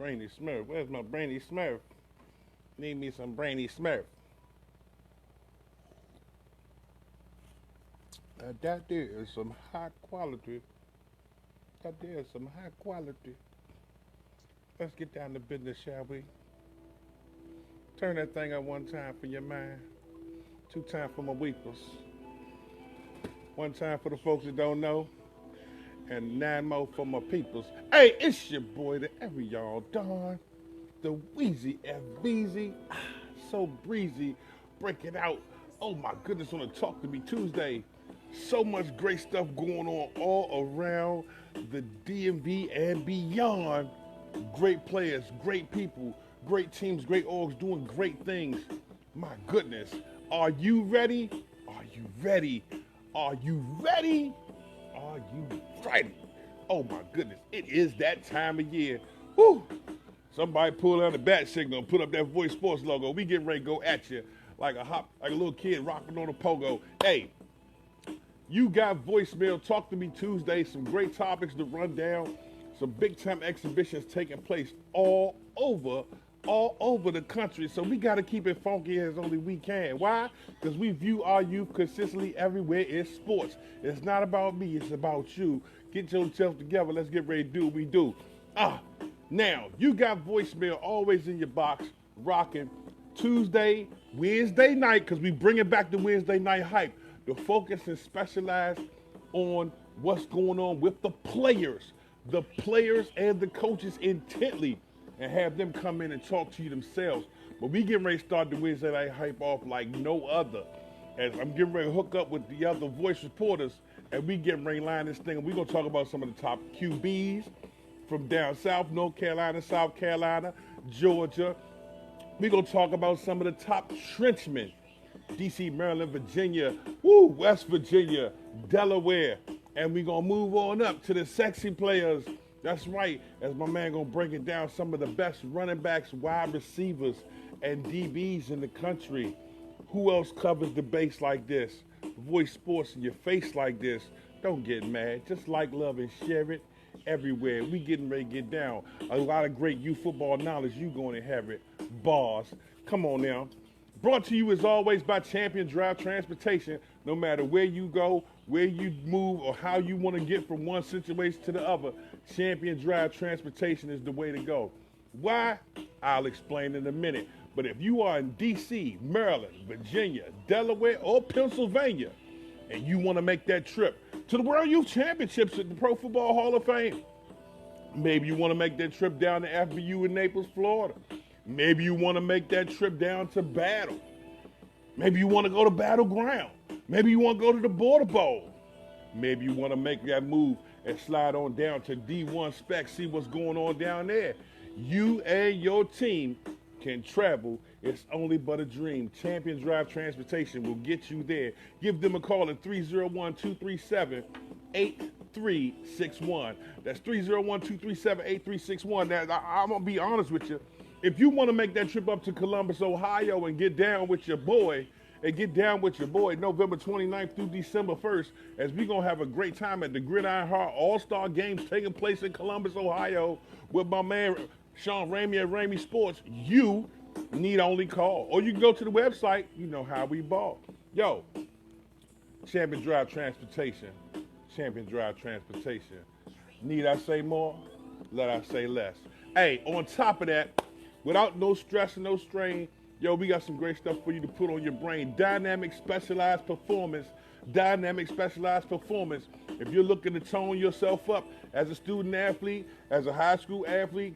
Brainy Smurf. Where's my Brainy Smurf? Need me some Brainy Smurf. That there is some high quality. That there is some high quality. Let's get down to business, shall we? Turn that thing up one time for your mind. Two times for my weepers. One time for the folks that don't know. And nine more for my peoples. Hey, it's your boy, the every y'all Don. The Wheezy F. Beezy. So breezy. Break it out. Oh my goodness, on a Talk to Me Tuesday. So much great stuff going on all around the DMV and beyond. Great players, great people, great teams, great orgs doing great things. My goodness. Are you ready? Are you ready? Are you ready? Are you ready? Oh my goodness. It is that time of year. Woo! Somebody pull out the bat signal, put up that Voice Sports logo. We getting ready to go at you like a little kid rocking on a pogo. Hey, you got voicemail. Talk to Me Tuesday. Some great topics to run down. Some big time exhibitions taking place all over the country. So we got to keep it funky as only we can. Why? Because we view our youth consistently everywhere in sports. It's not about me. It's about you. Get yourself together. Let's get ready to do what we do. Now, you got voicemail always in your box, rocking Tuesday, Wednesday night, because we bringing back the Wednesday night hype. The focus and specialize on what's going on with the players and the coaches intently, and have them come in and talk to you themselves. But we getting ready to start the Wednesday night hype off like no other. As I'm getting ready to hook up with the other voice reporters, and we getting ready to line this thing. And we're going to talk about some of the top QBs from down south, North Carolina, South Carolina, Georgia. We're going to talk about some of the top trenchmen. D.C., Maryland, Virginia, West Virginia, Delaware. And we're going to move on up to the sexy players. That's right, as my man going to break it down, some of the best running backs, wide receivers, and DBs in the country. Who else covers the base like this? Voice Sports in your face like this. Don't get mad. Just like, love, and share it everywhere. We getting ready to get down. A lot of great youth football knowledge. You going to have it. Bars. Come on now. Brought to you as always by Champion Drive Transportation. No matter where you go, where you move, or how you want to get from one situation to the other, Champion Drive Transportation is the way to go. Why? I'll explain in a minute. But if you are in D.C., Maryland, Virginia, Delaware, or Pennsylvania, and you want to make that trip to the World Youth Championships at the Pro Football Hall of Fame, maybe you want to make that trip down to FBU in Naples, Florida. Maybe you want to make that trip down to Battle. Maybe you want to go to Battleground. Maybe you want to go to the Border Bowl. Maybe you want to make that move and slide on down to D1 Spec, see what's going on down there. You and your team can travel. It's only but a dream. Champion Drive Transportation will get you there. Give them a call at 301-237-8361. That's 301-237-8361. Now, I'm going to be honest with you. If you want to make that trip up to Columbus, Ohio, and get down with your boy, November 29th through December 1st, as we're going to have a great time at the Gridiron Heart All-Star Games taking place in Columbus, Ohio, with my man Sean Ramey at Ramey Sports, you need only call. Or you can go to the website. You know how we ball. Yo, Champion Drive Transportation. Champion Drive Transportation. Need I say more? Let I say less. Hey, on top of that, without no stress and no strain, yo, we got some great stuff for you to put on your brain. Dynamic Specialized Performance. If you're looking to tone yourself up as a student athlete, as a high school athlete,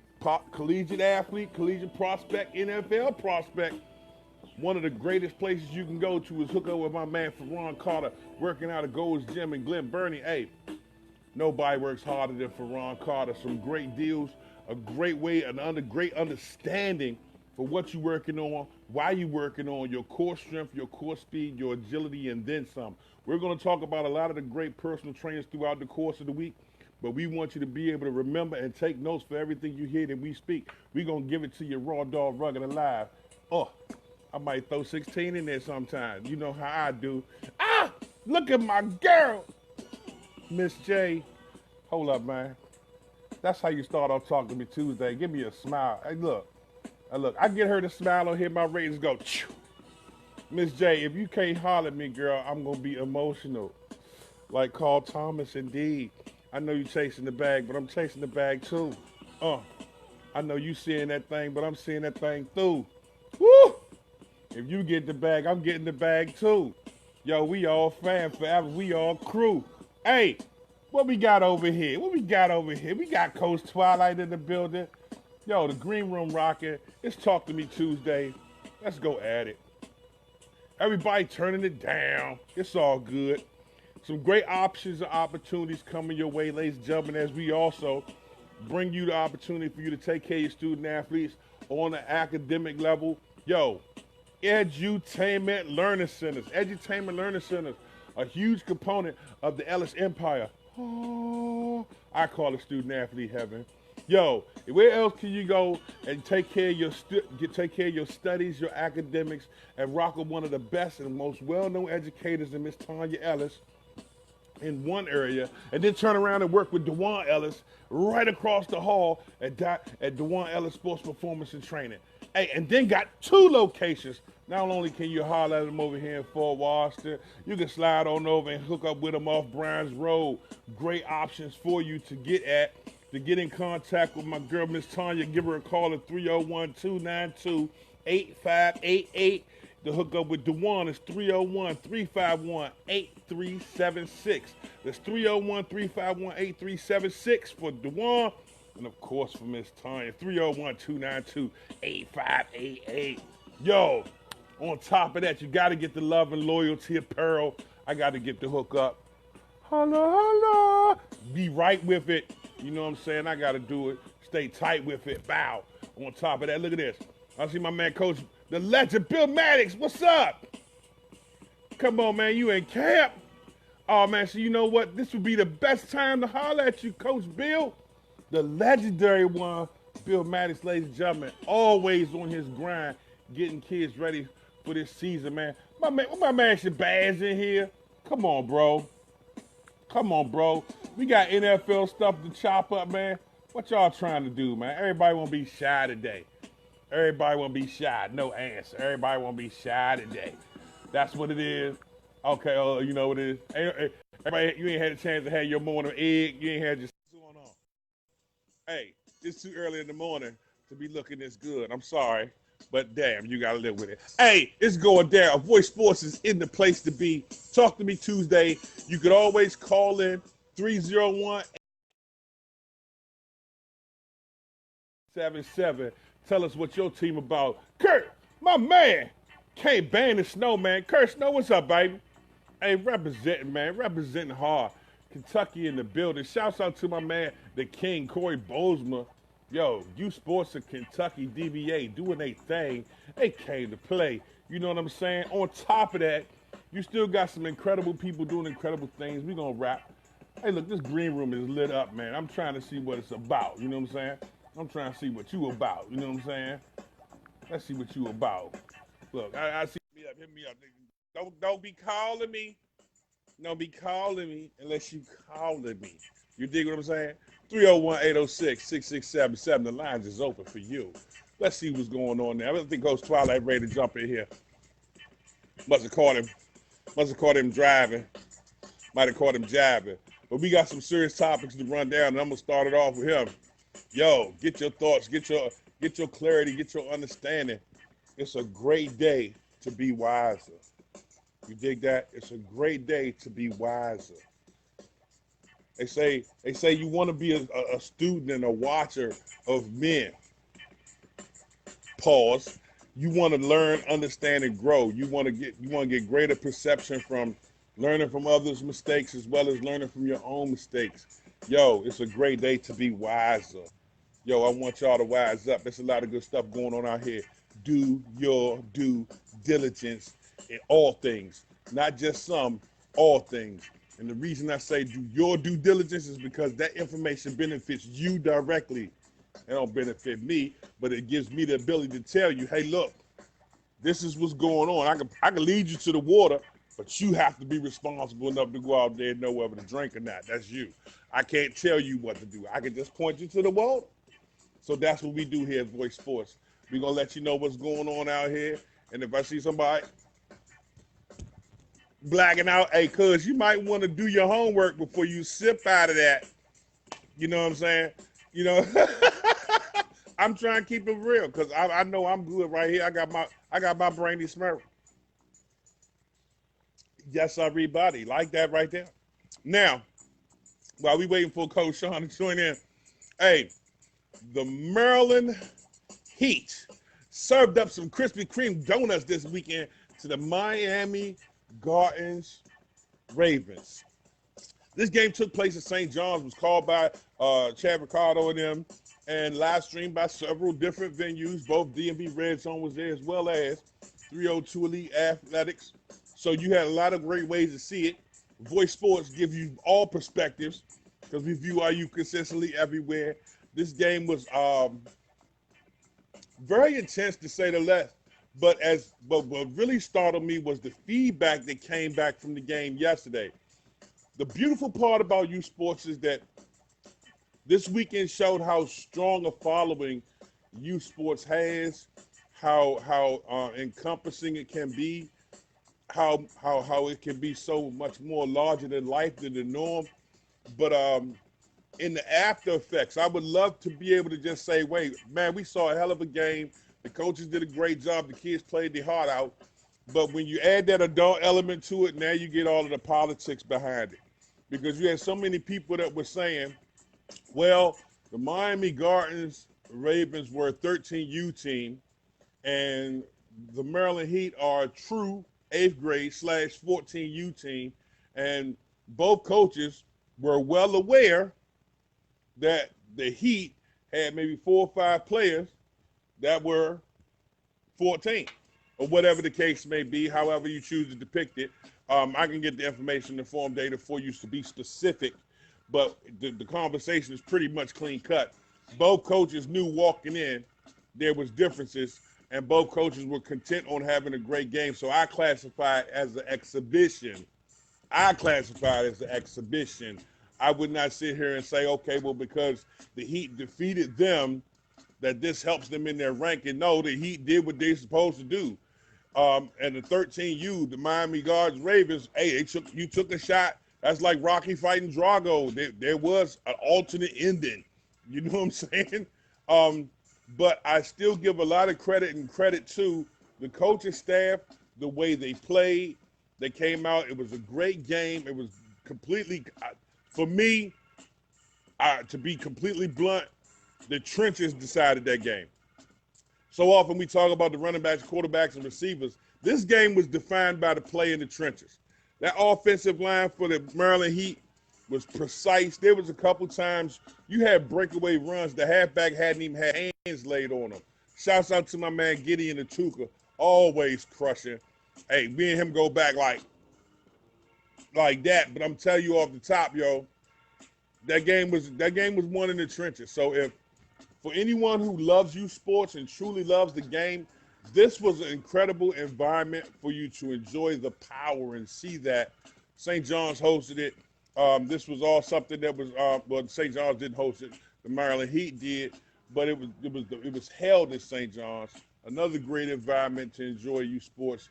collegiate prospect, NFL prospect, one of the greatest places you can go to is hook up with my man Ferron Carter, working out at Gold's Gym in Glen Burnie. Hey, nobody works harder than Ferron Carter. Some great deals, a great way, great understanding for what you're working on, why you're working on, your core strength, your core speed, your agility, and then some. We're going to talk about a lot of the great personal trainers throughout the course of the week, but we want you to be able to remember and take notes for everything you hear that we speak. We're going to give it to you raw, dog, rugged, and live. Oh, I might throw 16 in there sometime. You know how I do. Look at my girl, Miss J. Hold up, man. That's how you start off talking to me Tuesday. Give me a smile. Hey, look. I get her to smile on here, my ratings go. Chew. Miss J, if you can't holler at me, girl, I'm gonna be emotional. Like Carl Thomas, indeed. I know you chasing the bag, but I'm chasing the bag too. Uh, I know you seeing that thing, but I'm seeing that thing through. Woo! If you get the bag, I'm getting the bag too. Yo, we all fam forever. We all crew. Hey, what we got over here? What we got over here? We got Coach Twilight in the building. Yo, the green room rocking. It's Talk to Me Tuesday. Let's go at it. Everybody turning it down. It's all good. Some great options and opportunities coming your way, ladies and gentlemen, as we also bring you the opportunity for you to take care of your student athletes on the academic level. Yo, edutainment learning centers. Edutainment learning centers, a huge component of the Ellis Empire. Oh, I call it student athlete heaven. Yo, where else can you go and take care of your studies, your academics, and rock with one of the best and most well-known educators in Miss Tanya Ellis in one area, and then turn around and work with Dewan Ellis right across the hall at Dewan Ellis Sports Performance and Training. Hey, and then got two locations. Not only can you holler at them over here in Fort Washington, you can slide on over and hook up with them off Bryan's Road. Great options for you to get at. To get in contact with my girl, Miss Tanya, give her a call at 301-292-8588. To hook up with Dewan, it's 301-351-8376. That's 301-351-8376 for Dewan. And of course for Miss Tanya, 301-292-8588. Yo, on top of that, you got to get the love and loyalty apparel. I got to get the hook up. Holla, holla. Be right with it. You know what I'm saying? I got to do it. Stay tight with it. Bow. On top of that, look at this. I see my man, Coach, the legend, Bill Maddox. What's up? Come on, man. You in camp? Oh, man. So you know what? This would be the best time to holler at you, Coach Bill. The legendary one, Bill Maddox, ladies and gentlemen. Always on his grind, getting kids ready for this season, man. My man Shabazz in here. Come on, bro. Come on, bro. We got NFL stuff to chop up, man. What y'all trying to do, man? Everybody want to be shy today. Everybody want to be shy. No answer. Everybody want to be shy today. That's what it is. Okay, you know what it is. Everybody, you ain't had a chance to have your morning egg. You ain't had your... What's going on? Hey, it's too early in the morning to be looking this good. I'm sorry. But damn, you got to live with it. Hey, it's going down. Voice Sports is in the place to be. Talk to Me Tuesday. You could always call in 301-77. Tell us what your team about. Kurt, my man, can't ban the snow, man. Kurt Snow, what's up, baby? Hey, representing, man. Representing hard. Kentucky in the building. Shouts out to my man, the King, Corey Bosma. Yo, U Sports of Kentucky, DBA, doing their thing. They came to play. You know what I'm saying? On top of that, you still got some incredible people doing incredible things. We gonna wrap. Hey, look, this green room is lit up, man. I'm trying to see what it's about. You know what I'm saying? I'm trying to see what you about. You know what I'm saying? Let's see what you about. Look, I see. Hit me up. Don't be calling me. Don't be calling me unless you calling me. You dig what I'm saying? 301-806-6677. The lines is open for you. Let's see what's going on there. I think Coach Twilight ready to jump in here. Must have caught him driving. Might have caught him jabbing. But we got some serious topics to run down, and I'm gonna start it off with him. Yo, get your thoughts, get your clarity, get your understanding. It's a great day to be wiser. You dig that? It's a great day to be wiser. They say you want to be a student and a watcher of men. Pause. You want to learn, understand, and grow. You want to get greater perception from learning from others' mistakes as well as learning from your own mistakes. Yo, it's a great day to be wiser. Yo, I want y'all to wise up. There's a lot of good stuff going on out here. Do your due diligence in all things, not just some, all things. And the reason I say do your due diligence is because that information benefits you directly. It don't benefit me, but it gives me the ability to tell you, hey, look, this is what's going on. I can lead you to the water, But you have to be responsible enough to go out there and know whether to drink or not. That's you. I can't tell you what to do. I can just point you to the wall. So that's what we do here at Voice Sports. We're going to let you know what's going on out here. And if I see somebody blacking out, hey, cuz you might want to do your homework before you sip out of that. You know what I'm saying? You know, I'm trying to keep it real because I know I'm good right here. I got my brainy smurf. Yes, everybody. Like that right there. Now, while we waiting for Coach Sean to join in, hey, the Maryland Heat served up some Krispy Kreme donuts this weekend to the Miami Gardens Ravens. This game took place at St. John's, was called by Chad Ricardo and them, and live streamed by several different venues. Both DMV Red Zone was there, as well as 302 Elite Athletics. So you had a lot of great ways to see it. Voice Sports give you all perspectives because we view IU consistently everywhere. This game was very intense, to say the least. But what really startled me was the feedback that came back from the game yesterday. The beautiful part about U Sports is that this weekend showed how strong a following U Sports has, how encompassing it can be, how it can be so much more larger than life than the norm. But in the after effects, I would love to be able to just say, wait, man, we saw a hell of a game. The coaches did a great job. The kids played their heart out. But when you add that adult element to it, now you get all of the politics behind it. Because you had so many people that were saying, well, the Miami Gardens Ravens were a 13U team, and the Maryland Heat are a true 8th grade / 14U team. And both coaches were well aware that the Heat had maybe 4 or 5 players that were 14, or whatever the case may be, however you choose to depict it. I can get the information in the form data for you to be specific, but the conversation is pretty much clean cut. Both coaches knew walking in there was differences, and both coaches were content on having a great game. So I classify it as an exhibition. I classify it as an exhibition. I would not sit here and say, okay, well, because the Heat defeated them, that this helps them in their ranking. No, the Heat did what they're supposed to do. And the 13U, the Miami Gardens Ravens, hey, you took a shot. That's like Rocky fighting Drago. There was an alternate ending. You know what I'm saying? But I still give a lot of credit to the coaching staff, the way they played. They came out. It was a great game. It was completely, for me, to be completely blunt, the trenches decided that game. So often we talk about the running backs, quarterbacks, and receivers. This game was defined by the play in the trenches. That offensive line for the Maryland Heat was precise. There was a couple times you had breakaway runs. The halfback hadn't even had hands laid on him. Shouts out to my man Gideon Atuka, always crushing. Hey, me and him go back like that. But I'm telling you off the top, yo, that game was won in the trenches. So if for anyone who loves U Sports and truly loves the game, this was an incredible environment for you to enjoy the power and see that. St. John's hosted it. This was all something that was well, St. John's didn't host it. The Maryland Heat did, but it was held at St. John's. Another great environment to enjoy U Sports.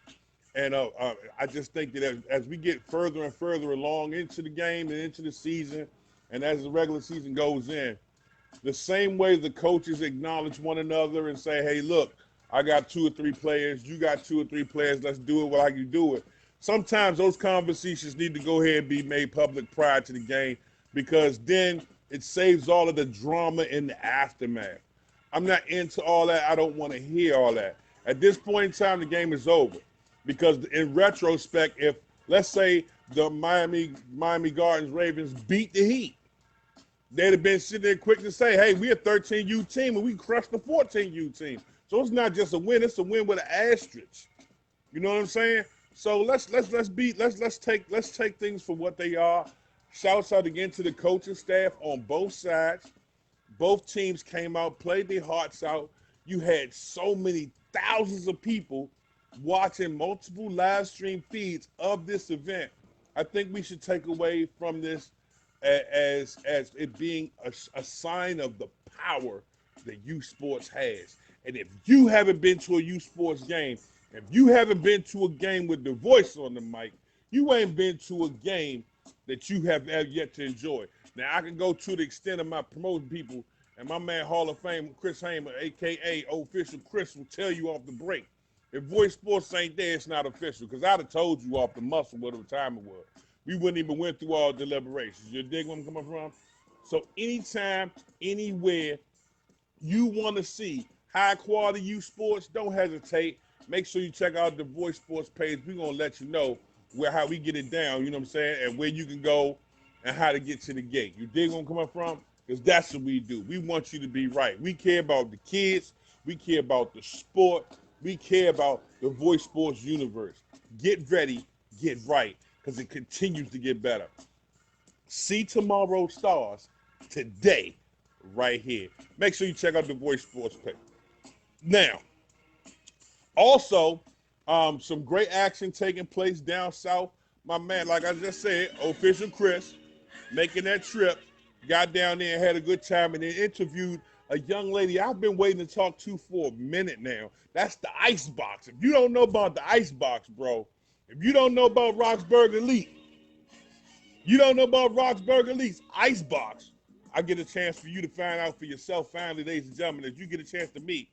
And I just think that as we get further and further along into the game and into the season, and as the regular season goes in, the same way the coaches acknowledge one another and say, hey, look, I got 2 or 3 players, you got 2 or 3 players, let's do it like you do it. Sometimes those conversations need to go ahead and be made public prior to the game, because then it saves all of the drama in the aftermath. I'm not into all that. I don't want to hear all that. At this point in time, the game is over, because in retrospect, if, let's say, the Miami Gardens Ravens beat the Heat, they'd have been sitting there quick to say, hey, we're a 13U team and we crushed the 14U team. So it's not just a win, it's a win with an asterisk. You know what I'm saying? So let's take things for what they are. Shouts out again to the coaching staff on both sides. Both teams came out, played their hearts out. You had so many thousands of people watching multiple live stream feeds of this event, I think we should take away from this as it being a sign of the power that youth sports has. And if you haven't been to a youth sports game, if you haven't been to a game with the voice on the mic, you ain't been to a game that you have yet to enjoy. Now I can go to the extent of my promoting people, and my man Hall of Fame Chris Hamer, aka Official Chris, will tell you off the break. If voice sports ain't there, it's not official. Because I'd have told you off the muscle what time it was. We wouldn't even went through all deliberations. You dig where I'm coming from? So anytime, anywhere you want to see high quality youth sports, don't hesitate. Make sure you check out the Voice Sports page. We're gonna let you know how we get it down, you know what I'm saying, and where you can go and how to get to the gate. You dig where I'm coming from? Because that's what we do. We want you to be right. We care about the kids, we care about the sport, we care about the Voice Sports universe. Get ready, get right, because it continues to get better. See tomorrow's stars today, right here. Make sure you check out the Voice Sports page. Now, also, some great action taking place down south. My man, like I just said, Official Chris, making that trip, got down there and had a good time, and then interviewed a young lady I've been waiting to talk to for a minute now. That's the Icebox. If you don't know about the Icebox, bro, if you don't know about Roxburgh Elite, you don't know about Roxburgh Elite's Icebox, I get a chance for you to find out for yourself, finally, ladies and gentlemen, as you get a chance to meet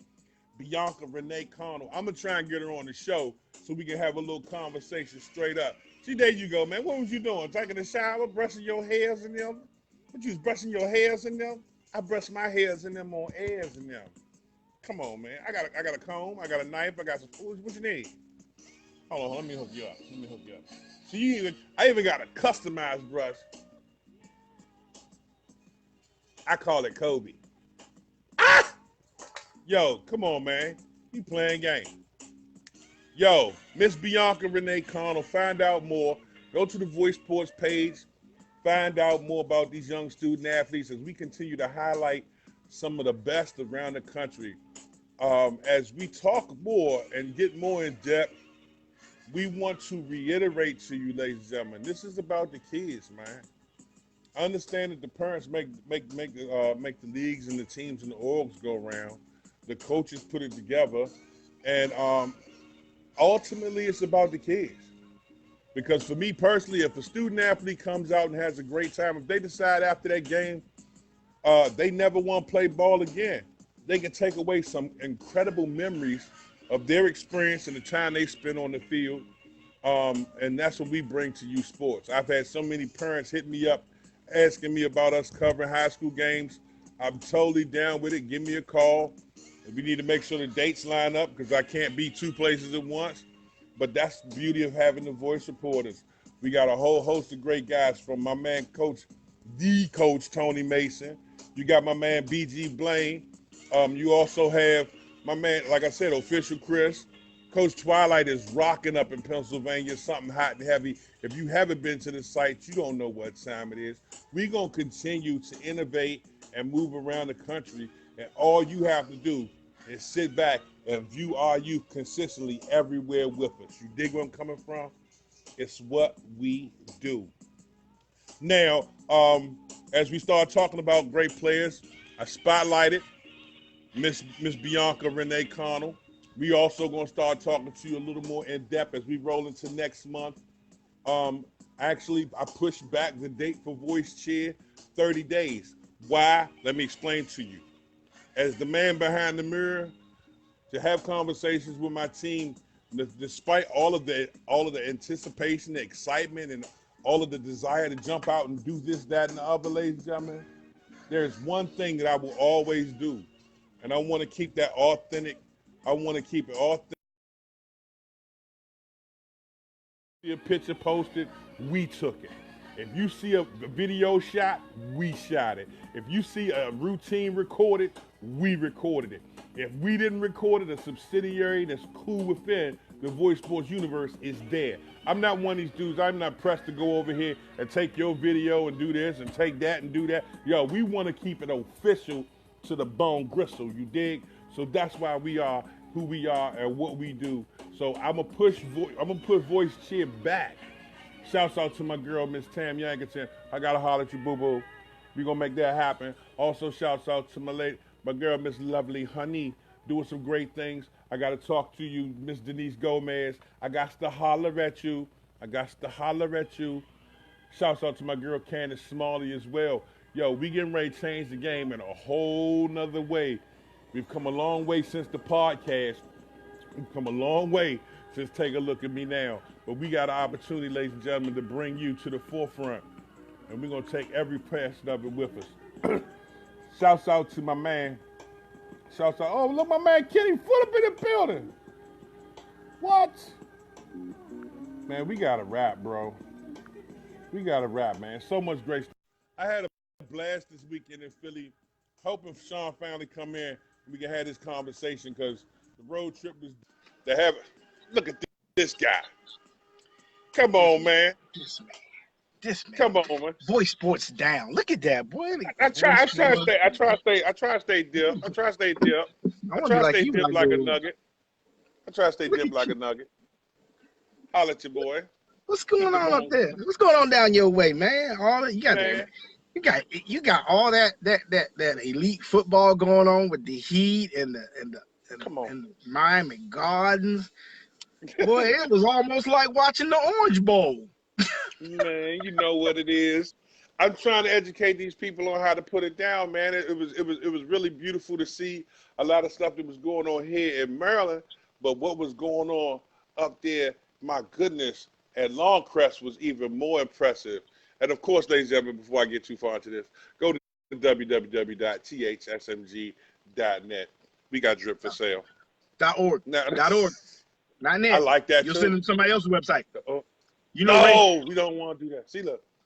Bianca Renee Connell. I'm going to try and get her on the show so we can have a little conversation straight up. See, there you go, man. What was you doing? Taking a shower, brushing your hairs in them? What, you was brushing your hairs in them? I brush my hairs in them on airs in them. Come on, man. I got a comb. I got a knife. I got some food. What you need? Hold on. Let me hook you up. See, I even got a customized brush. I call it Kobe. Ah! Yo, come on, man. You playing game. Yo, Miss Bianca Renee Connell, find out more. Go to the Voice Sports page. Find out more about these young student athletes as we continue to highlight some of the best around the country. As we talk more and get more in depth, we want to reiterate to you, ladies and gentlemen, this is about the kids, man. I understand that the parents make the leagues and the teams and the orgs go around. The coaches put it together, and ultimately, it's about the kids. Because for me personally, if a student athlete comes out and has a great time, if they decide after that game they never want to play ball again, they can take away some incredible memories of their experience and the time they spent on the field. And that's what we bring to youth sports. I've had so many parents hit me up asking me about us covering high school games. I'm totally down with it. Give me a call. We need to make sure the dates line up because I can't be two places at once. But that's the beauty of having the voice reporters. We got a whole host of great guys from my man, Coach Tony Mason. You got my man, BG Blaine. You also have my man, like I said, Official Chris. Coach Twilight is rocking up in Pennsylvania, something hot and heavy. If you haven't been to the site, you don't know what time it is. We're going to continue to innovate and move around the country. And all you have to do is sit back and view our youth consistently everywhere with us. You dig where I'm coming from? It's what we do. Now, as we start talking about great players, I spotlighted Miss Bianca Renee Connell. We also going to start talking to you a little more in depth as we roll into next month. Actually, I pushed back the date for Voice Chair 30 days. Why? Let me explain to you. As the man behind the mirror, to have conversations with my team, despite all of the anticipation, the excitement, and all of the desire to jump out and do this, that, and the other, ladies and gentlemen, there's one thing that I will always do, and I want to keep that authentic. I want to keep it authentic. See a picture posted, we took it. If you see a video shot, we shot it. If you see a routine recorded, we recorded it. If we didn't record it, a subsidiary that's cool within the Voice Sports universe is there. I'm not one of these dudes. I'm not pressed to go over here and take your video and do this and take that and do that. Yo, we want to keep it official to the bone gristle, you dig? So that's why we are who we are and what we do. So So I'm gonna put voice cheer back. Shouts out to my girl Miss Tam Yankerton. I gotta holler at you, boo boo. We gonna make that happen. Also, shouts out to my girl Miss Lovely Honey, doing some great things. I gotta talk to you, Miss Denise Gomez. I got to holler at you. I got to holler at you. Shouts out to my girl Candace Smalley as well. Yo, we getting ready to change the game in a whole nother way. We've come a long way since the podcast. We've come a long way since Take a Look at Me Now. But we got an opportunity, ladies and gentlemen, to bring you to the forefront. And we're going to take every passion of it with us. Shouts out to my man. Shouts out. Oh, look, my man Kenny Foot up in the building. What? Man, we got to rap, bro. We got to rap, man. So much great stuff. I had a blast this weekend in Philly. Hoping Sean finally come in and we can have this conversation because the road trip was to have it. Look at this guy. Come on, man. This man. Come on, man. Voice Sports down. Look at that, boy. I try to stay dip. I try to stay dip. I try to stay dip like a nugget. I try to stay dip like a nugget. Holla at your boy. What's going on up there? What's going on down your way, man? All that, you got all that elite football going on with the Heat and the Miami Gardens. Boy, it was almost like watching the Orange Bowl. Man, you know what it is. I'm trying to educate these people on how to put it down, man. It was really beautiful to see a lot of stuff that was going on here in Maryland, but what was going on up there, my goodness, at Longcrest was even more impressive. And of course, ladies and gentlemen, before I get too far into this, go to www.thsmg.net. We got drip for sale. .org. .org. Not net. I like that. You'll send them somebody else's website. You know, we don't want to do that.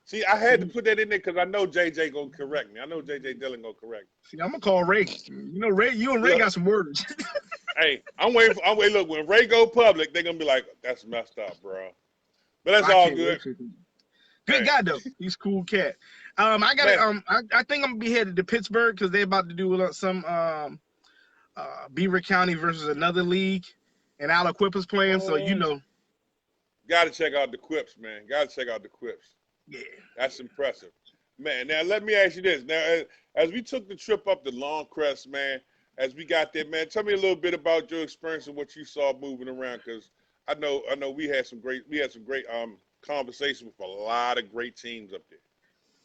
See, I had to put that in there because I know JJ gonna correct me. I know JJ Dillon gonna correct me. See, I'm gonna call Ray. You know, Ray, you and Ray got some words. Hey, I'm waiting. Look, when Ray go public, they're gonna be like, "That's messed up, bro." But that's all good. Good guy though. He's a cool cat. I got I think I'm gonna be headed to Pittsburgh because they're about to do some Beaver County versus another league, and Aliquippa's playing. So you know. Got to check out the Quips, man. Got to check out the Quips. Yeah. That's impressive. Man, now let me ask you this. Now, as we took the trip up to Longcrest, man, as we got there, man, tell me a little bit about your experience and what you saw moving around, because I know we had some great conversation with a lot of great teams up there.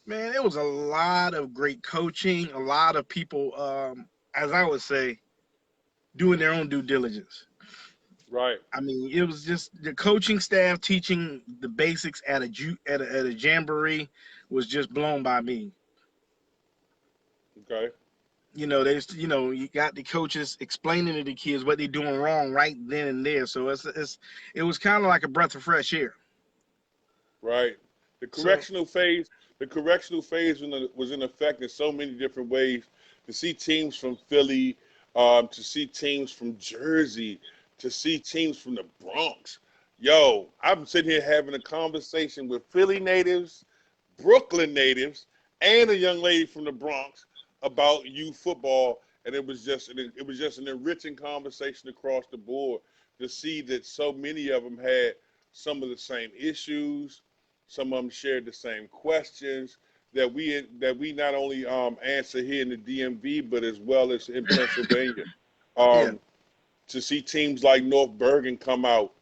Man, it was a lot of great coaching, a lot of people, as I would say, doing their own due diligence. Right. I mean, it was just the coaching staff teaching the basics at a jamboree was just blown by me. Okay. You know, you got the coaches explaining to the kids what they're doing wrong right then and there. So it was kind of like a breath of fresh air. Right. The correctional phase was in effect in so many different ways. To see teams from Philly, to see teams from Jersey, to see teams from the Bronx. Yo, I'm sitting here having a conversation with Philly natives, Brooklyn natives, and a young lady from the Bronx about youth football, and it was just an enriching conversation across the board to see that so many of them had some of the same issues, some of them shared the same questions that we not only answer here in the DMV, but as well as in Pennsylvania. To see teams like North Bergen come out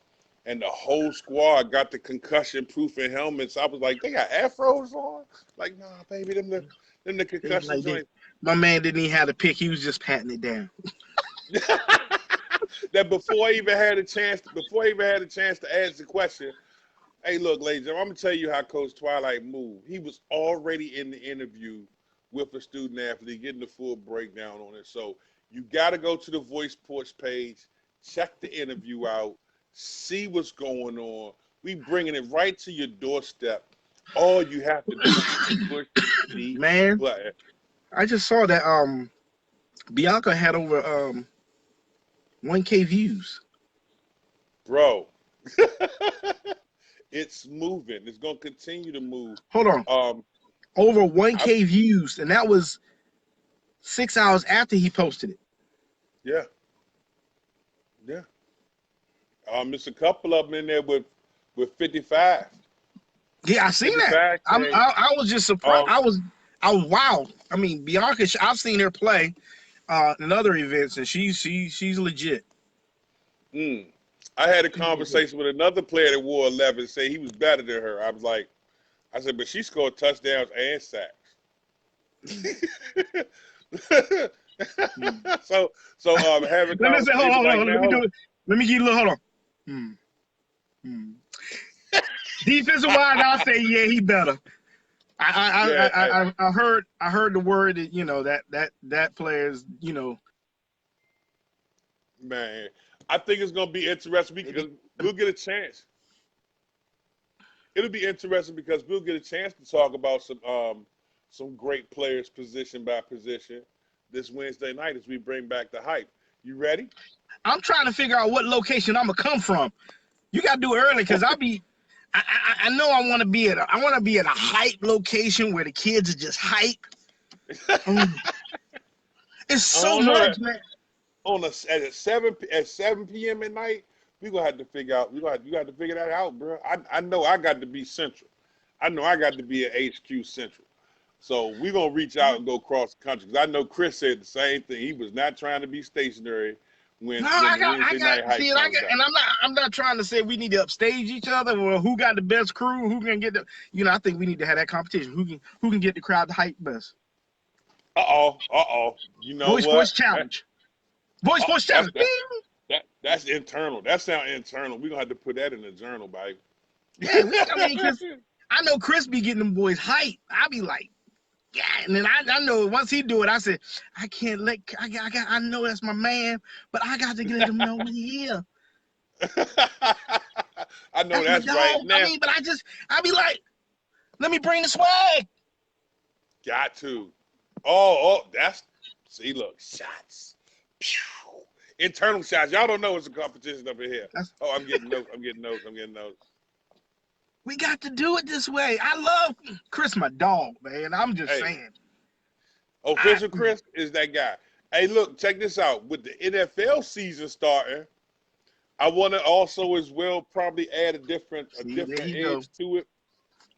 and the whole squad got the concussion-proofing helmets, I was like, they got afros on? Like, nah, baby, them the concussion joints. My man didn't even have to pick; he was just patting it down. That before I even had a chance to ask the question, hey, look, ladies, I'm gonna tell you how Coach Twilight moved. He was already in the interview with a student athlete, getting the full breakdown on it. So you got to go to the Voice Sports page, check the interview out, see what's going on. We bringing it right to your doorstep. All you have to do is push the button. I just saw that Bianca had over 1K views. Bro, it's moving. It's going to continue to move. Hold on. Over 1K views, and that was 6 hours after he posted it. Yeah. There's a couple of them in there with 55. Yeah, I seen that. 55 K. I was just surprised. I was wow. I mean, Bianca, I've seen her play in other events, and she's legit. I had a conversation with another player that wore 11, say he was better than her. I was like, I said, but she scored touchdowns and sacks. so having Let me say, hold on, like, let me do it. Let me give you a little, hold on. Defensive wise, I'll say, yeah, he better. I heard the word that, you know, that player's, you know. Man, I think it's gonna be interesting because we'll get a chance. It'll be interesting because we'll get a chance to talk about some great players position by position this Wednesday night as we bring back the hype. You ready? I'm trying to figure out what location I'm gonna come from. You gotta do it early because I know I want to be at a hype location where the kids are just hype. It's so much, man. At 7 p.m. at night, we're gonna have to figure out. You got to figure that out, bro. I know I got to be central. I know I got to be at HQ Central. So we're gonna reach out and go across the country. Because I know Chris said the same thing. He was not trying to be stationary when Wednesday night hype comes out. And I'm not trying to say we need to upstage each other or who got the best crew, who can get the, you know, I think we need to have that competition. Who can get the crowd to hype best. You know what? Voice challenge. Voice challenge. That's internal. That sounds internal. We're gonna have to put that in the journal, baby. Yeah, I mean, because I know Chris be getting them boys hype. I be like, yeah, and then I know once he do it, I said, I can't let, I know that's my man, but I got to let him know we here. I know that's right. Now, I mean, but I be like, let me bring the swag. Got to. See, look, shots. Pew. Internal shots. Y'all don't know it's a competition up in here. I'm getting notes. We got to do it this way. I love Chris, my dog, man. I'm just saying. Official Chris is that guy. Hey, look, check this out. With the NFL season starting, I want to also as well probably add a different edge to it.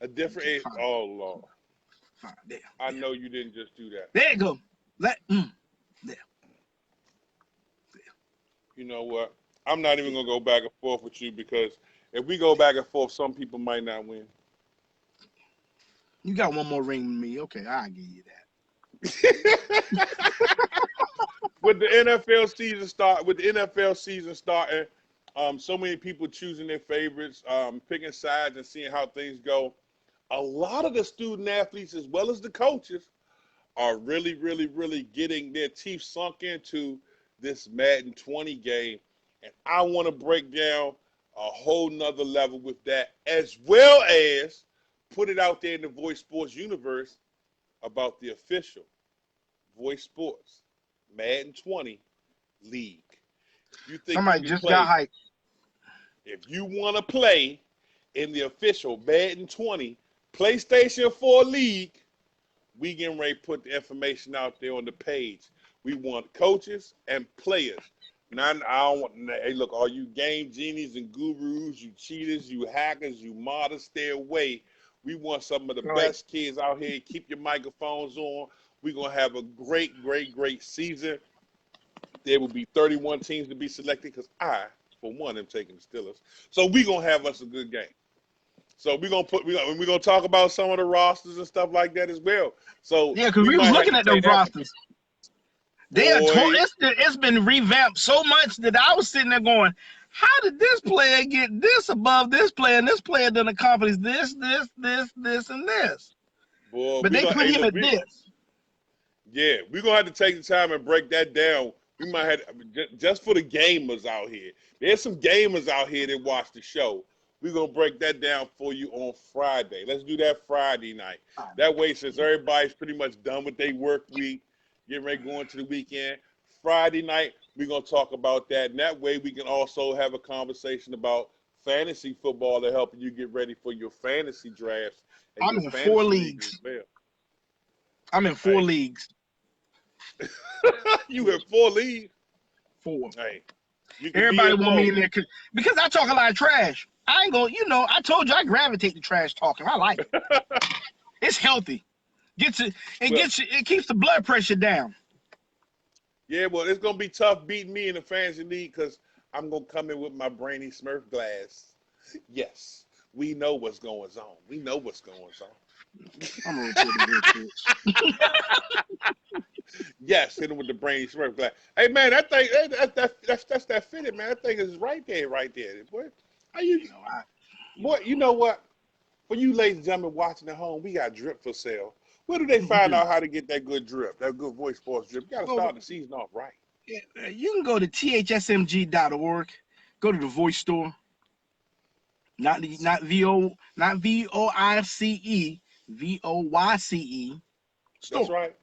A different edge. Oh, Lord. There. I know you didn't just do that. There you go. There. You know what? I'm not even going to go back and forth with you because if we go back and forth, some people might not win. You got one more ring with me. Okay, I'll give you that. With the NFL season starting, so many people choosing their favorites, picking sides and seeing how things go. A lot of the student athletes, as well as the coaches, are really, really, really getting their teeth sunk into this Madden 20 game. And I want to break down a whole nother level with that, as well as put it out there in the Voice Sports universe about the official Voice Sports Madden 20 League. You think somebody just got hyped. If you want to play in the official Madden 20 PlayStation 4 League, we getting ready to put the information out there on the page. We want coaches and players. Now, hey, look, all you game genies and gurus, you cheaters, you hackers, you modders, stay away. We want some of the best kids out here. Keep your microphones on. We're going to have a great, great, great season. There will be 31 teams to be selected because I, for one, am taking the Steelers. So we're going to have us a good game. So we're gonna talk about some of the rosters and stuff like that as well. So yeah, because we was looking at those rosters. It's been revamped so much that I was sitting there going, how did this player get this above this player and this player done accomplish this, and this? Boy, but they put him at this. Yeah, we're gonna have to take the time and break that down. We might have just for the gamers out here. There's some gamers out here that watch the show. We're going to break that down for you on Friday. Let's do that Friday night. That way, since everybody's pretty much done with their work week, getting ready to go into the weekend, Friday night, we're going to talk about that. And that way, we can also have a conversation about fantasy football to help you get ready for your fantasy drafts. I'm in 4 leagues. I'm in 4 leagues. You in 4 leagues? 4. Hey. Everybody want me in there because I talk a lot of trash. I ain't gonna, I told you I gravitate to trash talking. I like it. It's healthy. It keeps the blood pressure down. Yeah, well, it's gonna be tough beating me in the fantasy league because I'm gonna come in with my brainy Smurf glass. Yes, we know what's going on. We know what's going on. I'm gonna report the Yes, hit him with the brainy Smurf glass. Hey man, that thing, that's that fitted, man. That thing is right there. Boy, boy, you know what? For you ladies and gentlemen watching at home, we got drip for sale. Where do they find out how to get that good drip, that good voice sports drip? You got to start the season off right. Yeah, you can go to thsmg.org. Go to the voice store. Not VOICE, VOYCE. Store. That's right.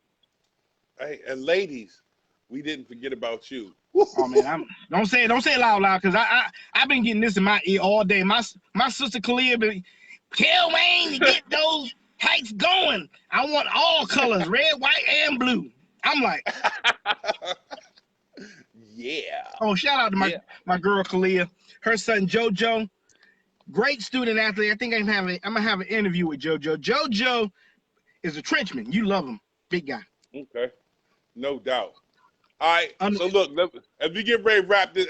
Hey, and ladies, we didn't forget about you. Oh man, don't say it loud, because I've been getting this in my ear all day. My sister Kalia been, tell Wayne to get those tights going. I want all colors, red, white, and blue. I'm like, yeah. Oh, shout out to my girl Kalia. Her son JoJo, great student athlete. I think I'm gonna have an interview with JoJo. JoJo is a trenchman. You love him, big guy. Okay, no doubt. All right. So look, as we get ready to wrap this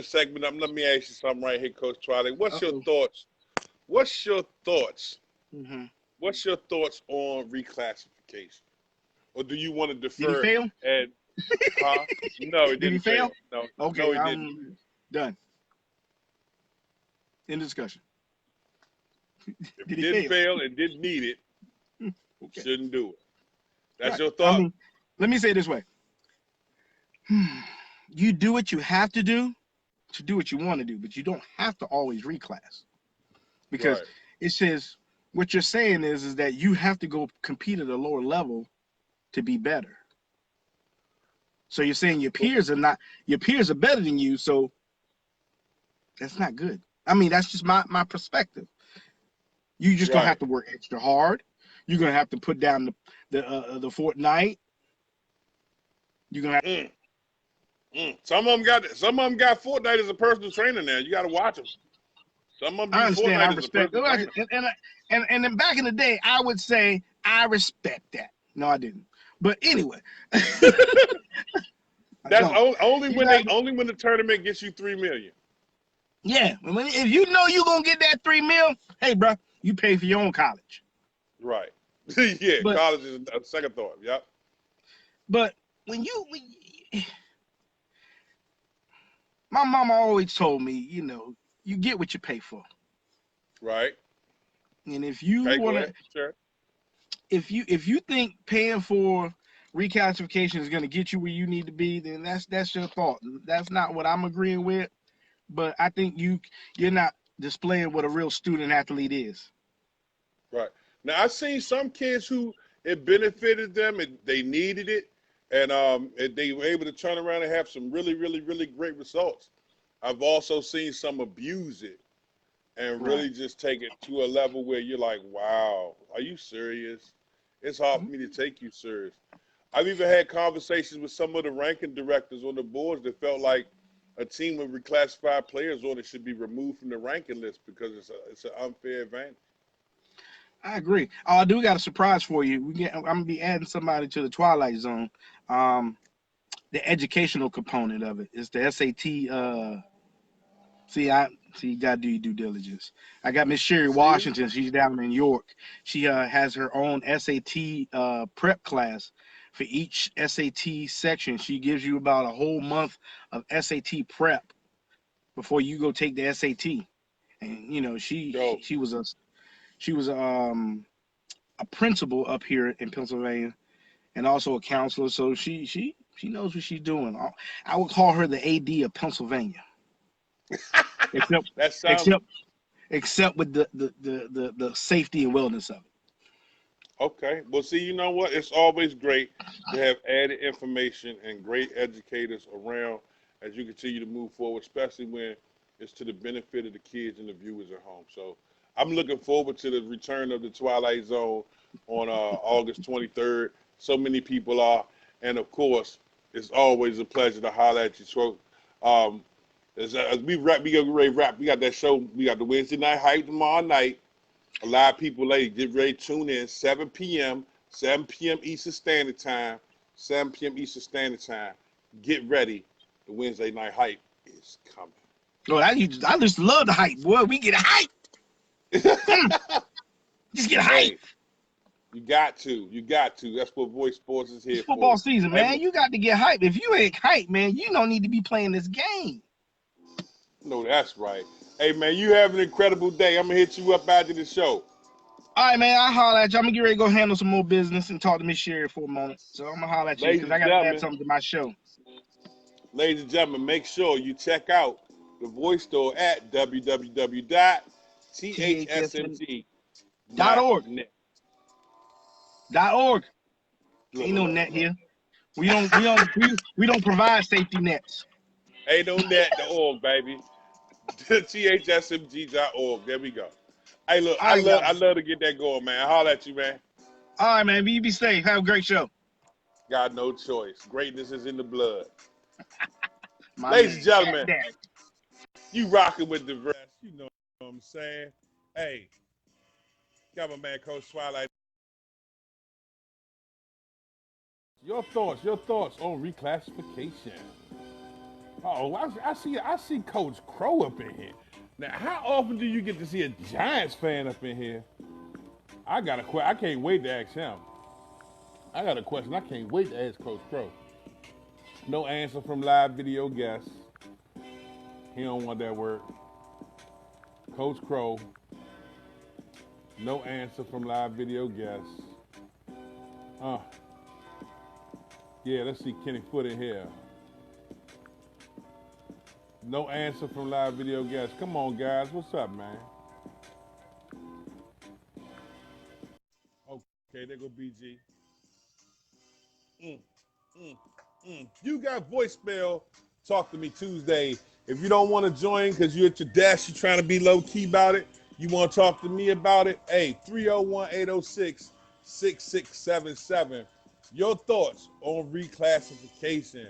segment up, let me ask you something right here, Coach Twiley. What's your thoughts? Mm-hmm. What's your thoughts on reclassification? Or do you want to defer? Did he fail? And no, it didn't. Did he fail? No. Okay, no, he didn't. Done. In discussion. If he didn't fail and didn't need it, shouldn't do it. That's your thought? I mean, let me say it this way. You do what you have to do what you want to do, but you don't have to always reclass. Because it says, what you're saying is that you have to go compete at a lower level to be better. So you're saying your peers are better than you, so that's not good. I mean, that's just my perspective. You just gonna have to work extra hard. You're gonna have to put down the Fortnite. You're gonna have Some of them got Fortnite as a personal trainer now. You got to watch them. Some of them I understand. Fortnite I respect it. And then back in the day, I would say I respect that. No, I didn't. But anyway, that's only when the tournament gets you $3 million. Yeah, if you know you're gonna get that $3 million, hey, bro, you pay for your own college. Right. Yeah, college is a second thought. Yep. But my mama always told me, you get what you pay for. Right. And if you want to, if you think paying for reclassification is going to get you where you need to be, then that's your thought. That's not what I'm agreeing with. But I think you're not displaying what a real student athlete is. Right. Now I've seen some kids who it benefited them and they needed it, and they were able to turn around and have some really, really, really great results. I've also seen some abuse it and really just take it to a level where you're like, wow, are you serious? It's hard for me to take you serious. I've even had conversations with some of the ranking directors on the boards that felt like a team of reclassified players on it should be removed from the ranking list because it's an unfair advantage. I agree. Oh, I do got a surprise for you. I'm gonna be adding somebody to the Twilight Zone. The educational component of it is the SAT. You gotta do your due diligence. I got Miss Sherry Washington. She's down in York. She has her own SAT prep class. For each SAT section, she gives you about a whole month of SAT prep before you go take the SAT. And she was a principal up here in Pennsylvania, and also a counselor. So she knows what she's doing. I would call her the AD of Pennsylvania. except with the safety and wellness of it. Okay. Well, see, you know what? It's always great to have added information and great educators around as you continue to move forward, especially when it's to the benefit of the kids and the viewers at home. So I'm looking forward to the return of the Twilight Zone on August 23rd. So many people are. And, of course, it's always a pleasure to holler at you, As we wrap, we get ready to wrap. We got that show. We got the Wednesday night hype tomorrow night. A lot of people, ladies, get ready to tune in. 7 p.m. Eastern Standard Time. 7 p.m. Eastern Standard Time. Get ready. The Wednesday night hype is coming. Oh, I just love the hype, boy. We get hype. Just get hype. Hey, you got to. That's what Voice Sports is here it's football for. season, man. You got to get hype. If you ain't hype, man, you don't need to be playing this game. No, that's right. Hey, man, you have an incredible day. I'm going to hit you up after the show. All right, man. I'll holler at you. I'm going to get ready to go handle some more business and talk to Miss Sherry for a moment. So I'm going to holler at you because I got to add something to my show. Ladies and gentlemen, make sure you check out the Voice Store at www.thsmg.org. .org. Ain't no net here. We don't provide safety nets. Ain't no net.org, baby. thsmg.org. There we go. Hey, look, I love to get that going, man. Holler at you, man. All right, man. You be safe. Have a great show. Got no choice. Greatness is in the blood. Ladies and gentlemen, you rocking with the rest. You know what I'm saying? Hey, got my man Coach Twilight. Your thoughts on reclassification. Oh, I see Coach Crow up in here. Now, how often do you get to see a Giants fan up in here? I got a question. I can't wait to ask him. I got a question. I can't wait to ask Coach Crow. No answer from live video guests. He don't want that word. Coach Crow. No answer from live video guests. Yeah, let's see Kenny Foot in here. No answer from live video guests. Come on, guys. What's up, man? Okay, there go BG. You got voicemail. Talk to me Tuesday. If you don't want to join because you're at your desk, you're trying to be low key about it, you want to talk to me about it, hey, 301-806-6677. Your thoughts on reclassification.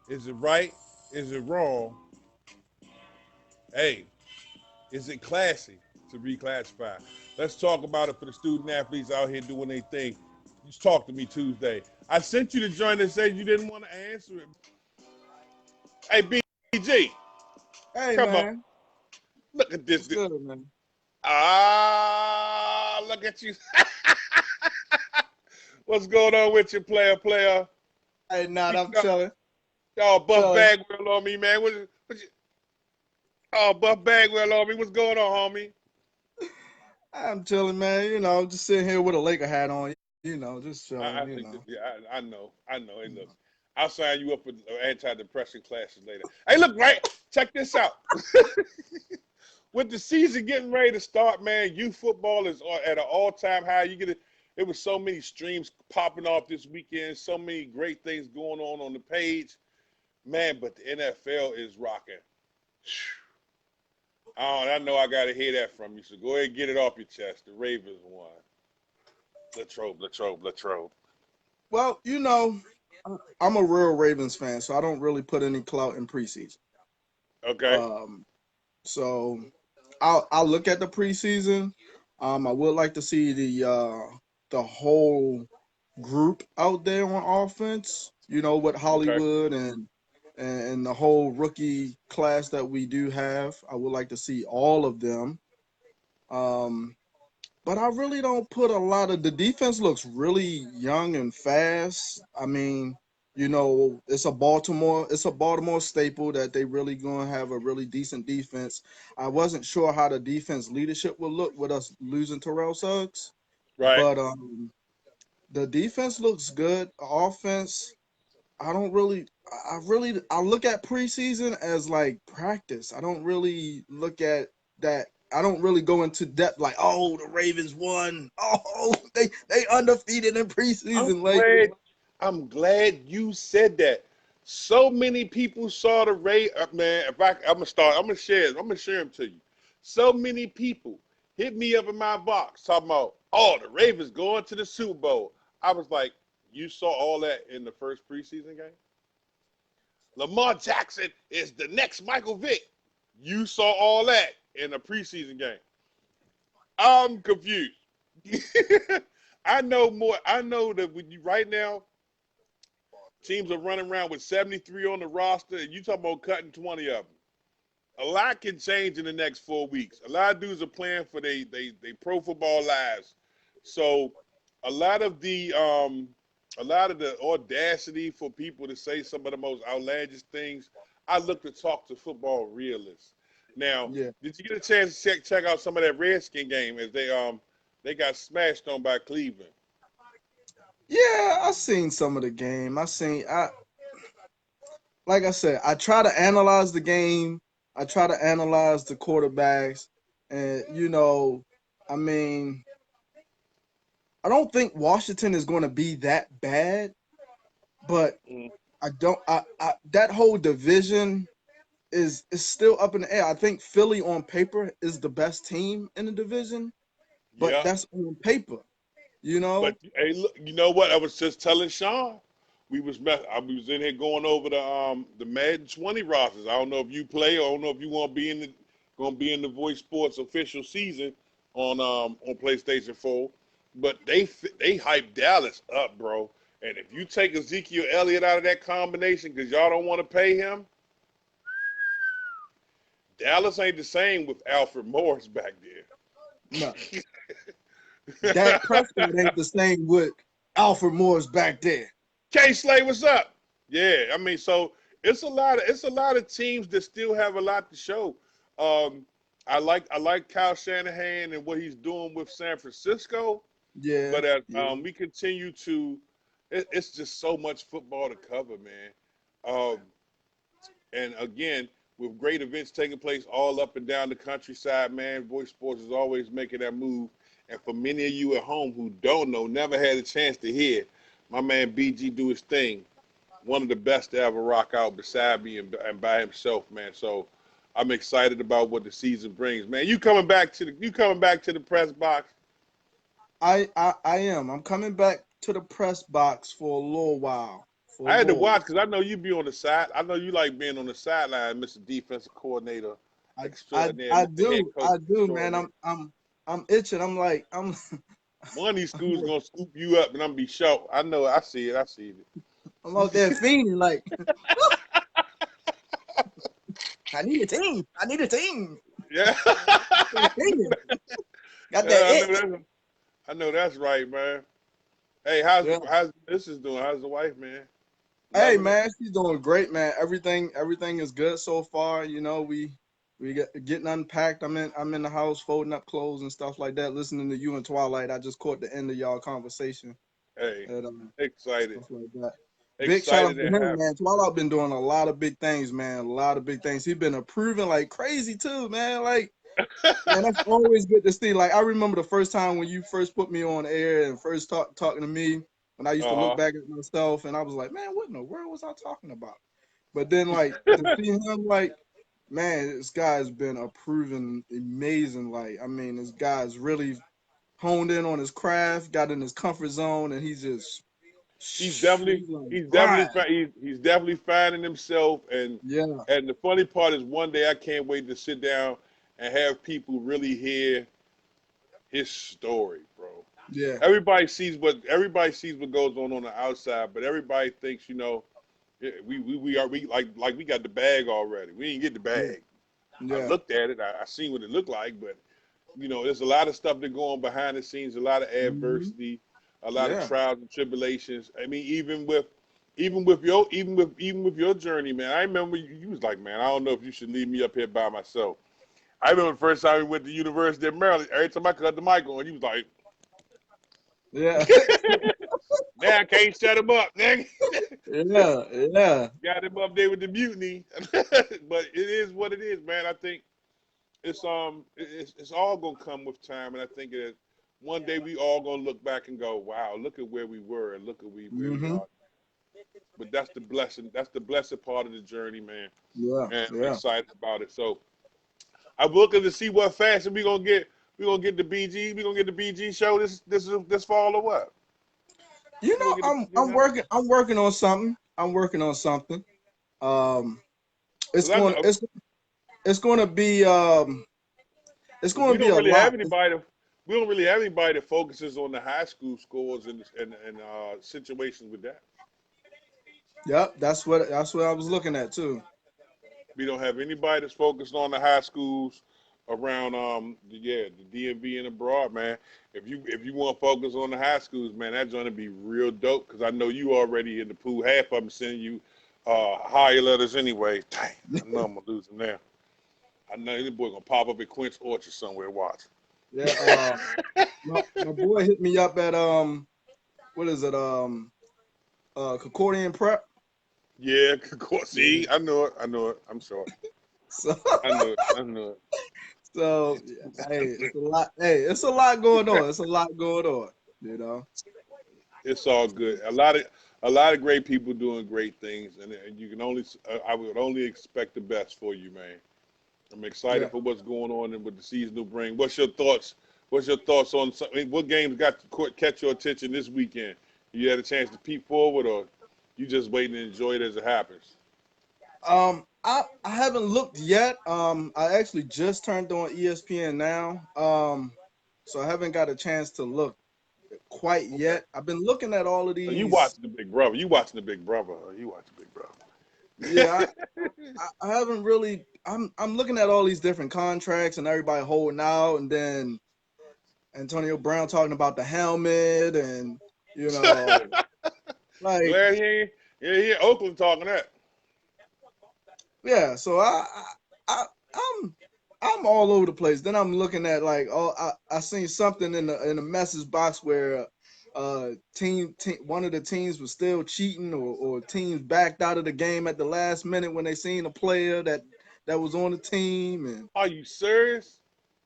Is it right? Is it wrong? Hey, is it classy to reclassify? Let's talk about it for the student athletes out here doing their thing. Just talk to me Tuesday. I sent you to join and said you didn't want to answer it. Hey, BG. Hey, come man. on. Look at this. Good, man. Look at you. What's going on with you, player? Hey, I'm chilling. Oh, Buff Bagwell on me, man. Buff Bagwell on me. What's going on, homie? I'm chilling, man. You know, just sitting here with a Laker hat on. You know, just chilling. I know. Hey, look, I'll sign you up for antidepressant classes later. Hey, look, right? Check this out. With the season getting ready to start, man, youth football is at an all-time high. There was so many streams popping off this weekend, so many great things going on the page. Man, but the NFL is rocking. I know I got to hear that from you, so go ahead and get it off your chest. The Ravens won. Latrobe. Well, you know, I'm a real Ravens fan, so I don't really put any clout in preseason. Okay. So I'll look at the preseason. I would like to see the whole group out there on offense. You know, with Hollywood and the whole rookie class that we do have. I would like to see all of them. But I really don't put a lot of the defense looks really young and fast. I mean, you know, it's a Baltimore staple that they really gonna have a really decent defense. I wasn't sure how the defense leadership would look with us losing Terrell Suggs. Right. But the defense looks good. Offense, I look at preseason as like practice. I don't really look at that. I don't really go into depth like, oh, the Ravens won. Oh, they undefeated in preseason. I'm glad you said that. So many people saw the man. I'm gonna share them to you. So many people hit me up in my box talking about, oh, the Ravens going to the Super Bowl. I was like, you saw all that in the first preseason game? Lamar Jackson is the next Michael Vick. You saw all that in a preseason game. I'm confused. I know more. I know that when you right now, teams are running around with 73 on the roster, and you talking about cutting 20 of them. A lot can change in the next 4 weeks. A lot of dudes are playing for they pro football lives. So a lot of the audacity for people to say some of the most outlandish things, I look to talk to football realists. Now, did you get a chance to check out some of that Redskin game as they got smashed on by Cleveland? Yeah, I seen some of the game. Like I said, I try to analyze the game. I try to analyze the quarterbacks, and I mean, I don't think Washington is going to be that bad, but I don't. That whole division is still up in the air. I think Philly on paper is the best team in the division, but that's on paper, But hey, look, you know what? I was just telling Sean. I was in here going over the Madden 20 rosters. I don't know if you play, or I don't know if you want to be in the Voice Sports official season on PlayStation 4. But they hyped Dallas up, bro. And if you take Ezekiel Elliott out of that combination because y'all don't want to pay him, Dallas ain't the same with Alfred Morris back there. No. Dak Prescott ain't the same with Alfred Morris back there. K-Slay, what's up? Yeah, I mean, so it's a lot of teams that still have a lot to show. I like Kyle Shanahan and what he's doing with San Francisco. Yeah. But as we continue to, it's just so much football to cover, man. And again, with great events taking place all up and down the countryside, man, Voice Sports is always making that move. And for many of you at home who don't know, never had a chance to hear, my man BG do his thing. One of the best to ever rock out beside me and by himself, man. So I'm excited about what the season brings, man. You coming back to the press box? I am. I'm coming back to the press box for a little while. I had to watch because I know you be on the side. I know you like being on the sideline, Mr. Defensive Coordinator extraordinaire. I do, man. I'm itching. I'm one of these schools gonna scoop you up and I'm gonna be shocked. I know. I see it. I'm out there fiending like. I need a team. Yeah. Got that I know that's right, man. How's Mrs. doing? How's the wife, man? Hey, man, she's doing great, man. Everything is good so far. We getting unpacked. I'm in the house folding up clothes and stuff like that. Listening to you and Twilight. I just caught the end of y'all conversation. Hey, excited. Stuff like that. Big shout out to him, man. Twilight been doing a lot of big things, man. A lot of big things. He's been improving like crazy too, man. Like, man, that's always good to see. Like, I remember the first time when you first put me on air and first talking to me, when I used to look back at myself and I was like, man, what in the world was I talking about? But then, like, to see him, like, man, this guy's been improving amazing. Like, I mean, this guy's really honed in on his craft, got in his comfort zone, and he's definitely finding himself. And and the funny part is, one day I can't wait to sit down and have people really hear his story, bro. Yeah. Everybody sees what goes on the outside, but everybody thinks, we got the bag already. We didn't get the bag. Yeah. I looked at it. I seen what it looked like, but there's a lot of stuff that go on behind the scenes, a lot of adversity, a lot of trials and tribulations. I mean, even with your journey, man. I remember you was like, man, I don't know if you should leave me up here by myself. I remember the first time we went to the University of Maryland. Every time I cut the mic on, he was like, yeah. Now I can't shut him up, nigga. Yeah. Got him up there with the mutiny. But it is what it is, man. I think it's all gonna come with time, and I think that one day we all gonna look back and go, wow, look at where we were and look at where we are. But that's the blessing. That's the blessed part of the journey, man. Yeah. And I'm excited about it. So I'm looking to see what fashion we're gonna get the BG. We're gonna get the BG show this fall or what? I'm working on something. It's 'Cause I going know it's going to be it's going we to be don't a really have lot. anybody. We don't really have anybody that focuses on the high school scores and situations with that. Yep, that's what I was looking at too. We don't have anybody that's focused on the high schools around the DMV and abroad, man. If you want to focus on the high schools, man, that's going to be real dope because I know you already in the pool. Half of them sending you higher letters anyway. Dang, I know I'm gonna lose them now. I know this boy gonna pop up at Quince Orchard somewhere. Watch. Yeah, my boy hit me up at what is it Concordian Prep. Yeah, of course. Yeah. See, I know it. I know it. I'm sorry. So I know it. I know it. so hey, it's a lot. Hey, it's a lot going on. It's a lot going on. You know. It's all good. A lot of great people doing great things, and you can only I would only expect the best for you, man. I'm excited Yeah. for what's going on and what the season will bring. What's your thoughts? What's your thoughts on what games got to catch your attention this weekend? You had a chance to peep forward, or you just waiting to enjoy it as it happens? I haven't looked yet. I actually just turned on ESPN now. So I haven't got a chance to look quite Okay. yet. I've been looking at all of So you these. watching the Big Brother? You watching the Big Brother? You watching Big Yeah, Brother? I haven't really. I'm looking at all these different contracts and everybody holding out, and then Antonio Brown talking about the helmet, and you know, like Glad he ain't. Yeah, he in Oakland talking that. yeah. So I I'm all over the place. Then I'm looking at like I seen something in the message box where team one of the teams was still cheating or teams backed out of the game at the last minute when they seen a player that was on the team. And Are you serious?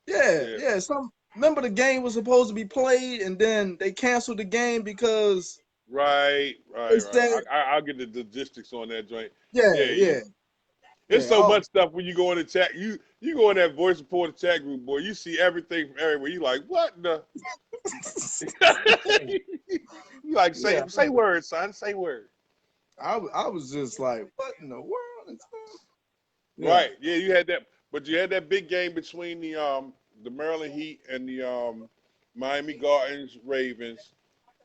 Yeah. yeah, some remember the game was supposed to be played and then they canceled the game because Right, they right, right. said I'll get the logistics on that joint. yeah, Yeah, yeah, it's yeah. so Oh, much stuff when you go in the chat. You go in that voice reporter chat group, boy. You see everything from everywhere. You like what the? You like yeah. say words, son. Say words. I was just like, what in the world is that? Yeah. Right. Yeah, you had that, but you had that big game between the Maryland Heat and the Miami Gardens Ravens,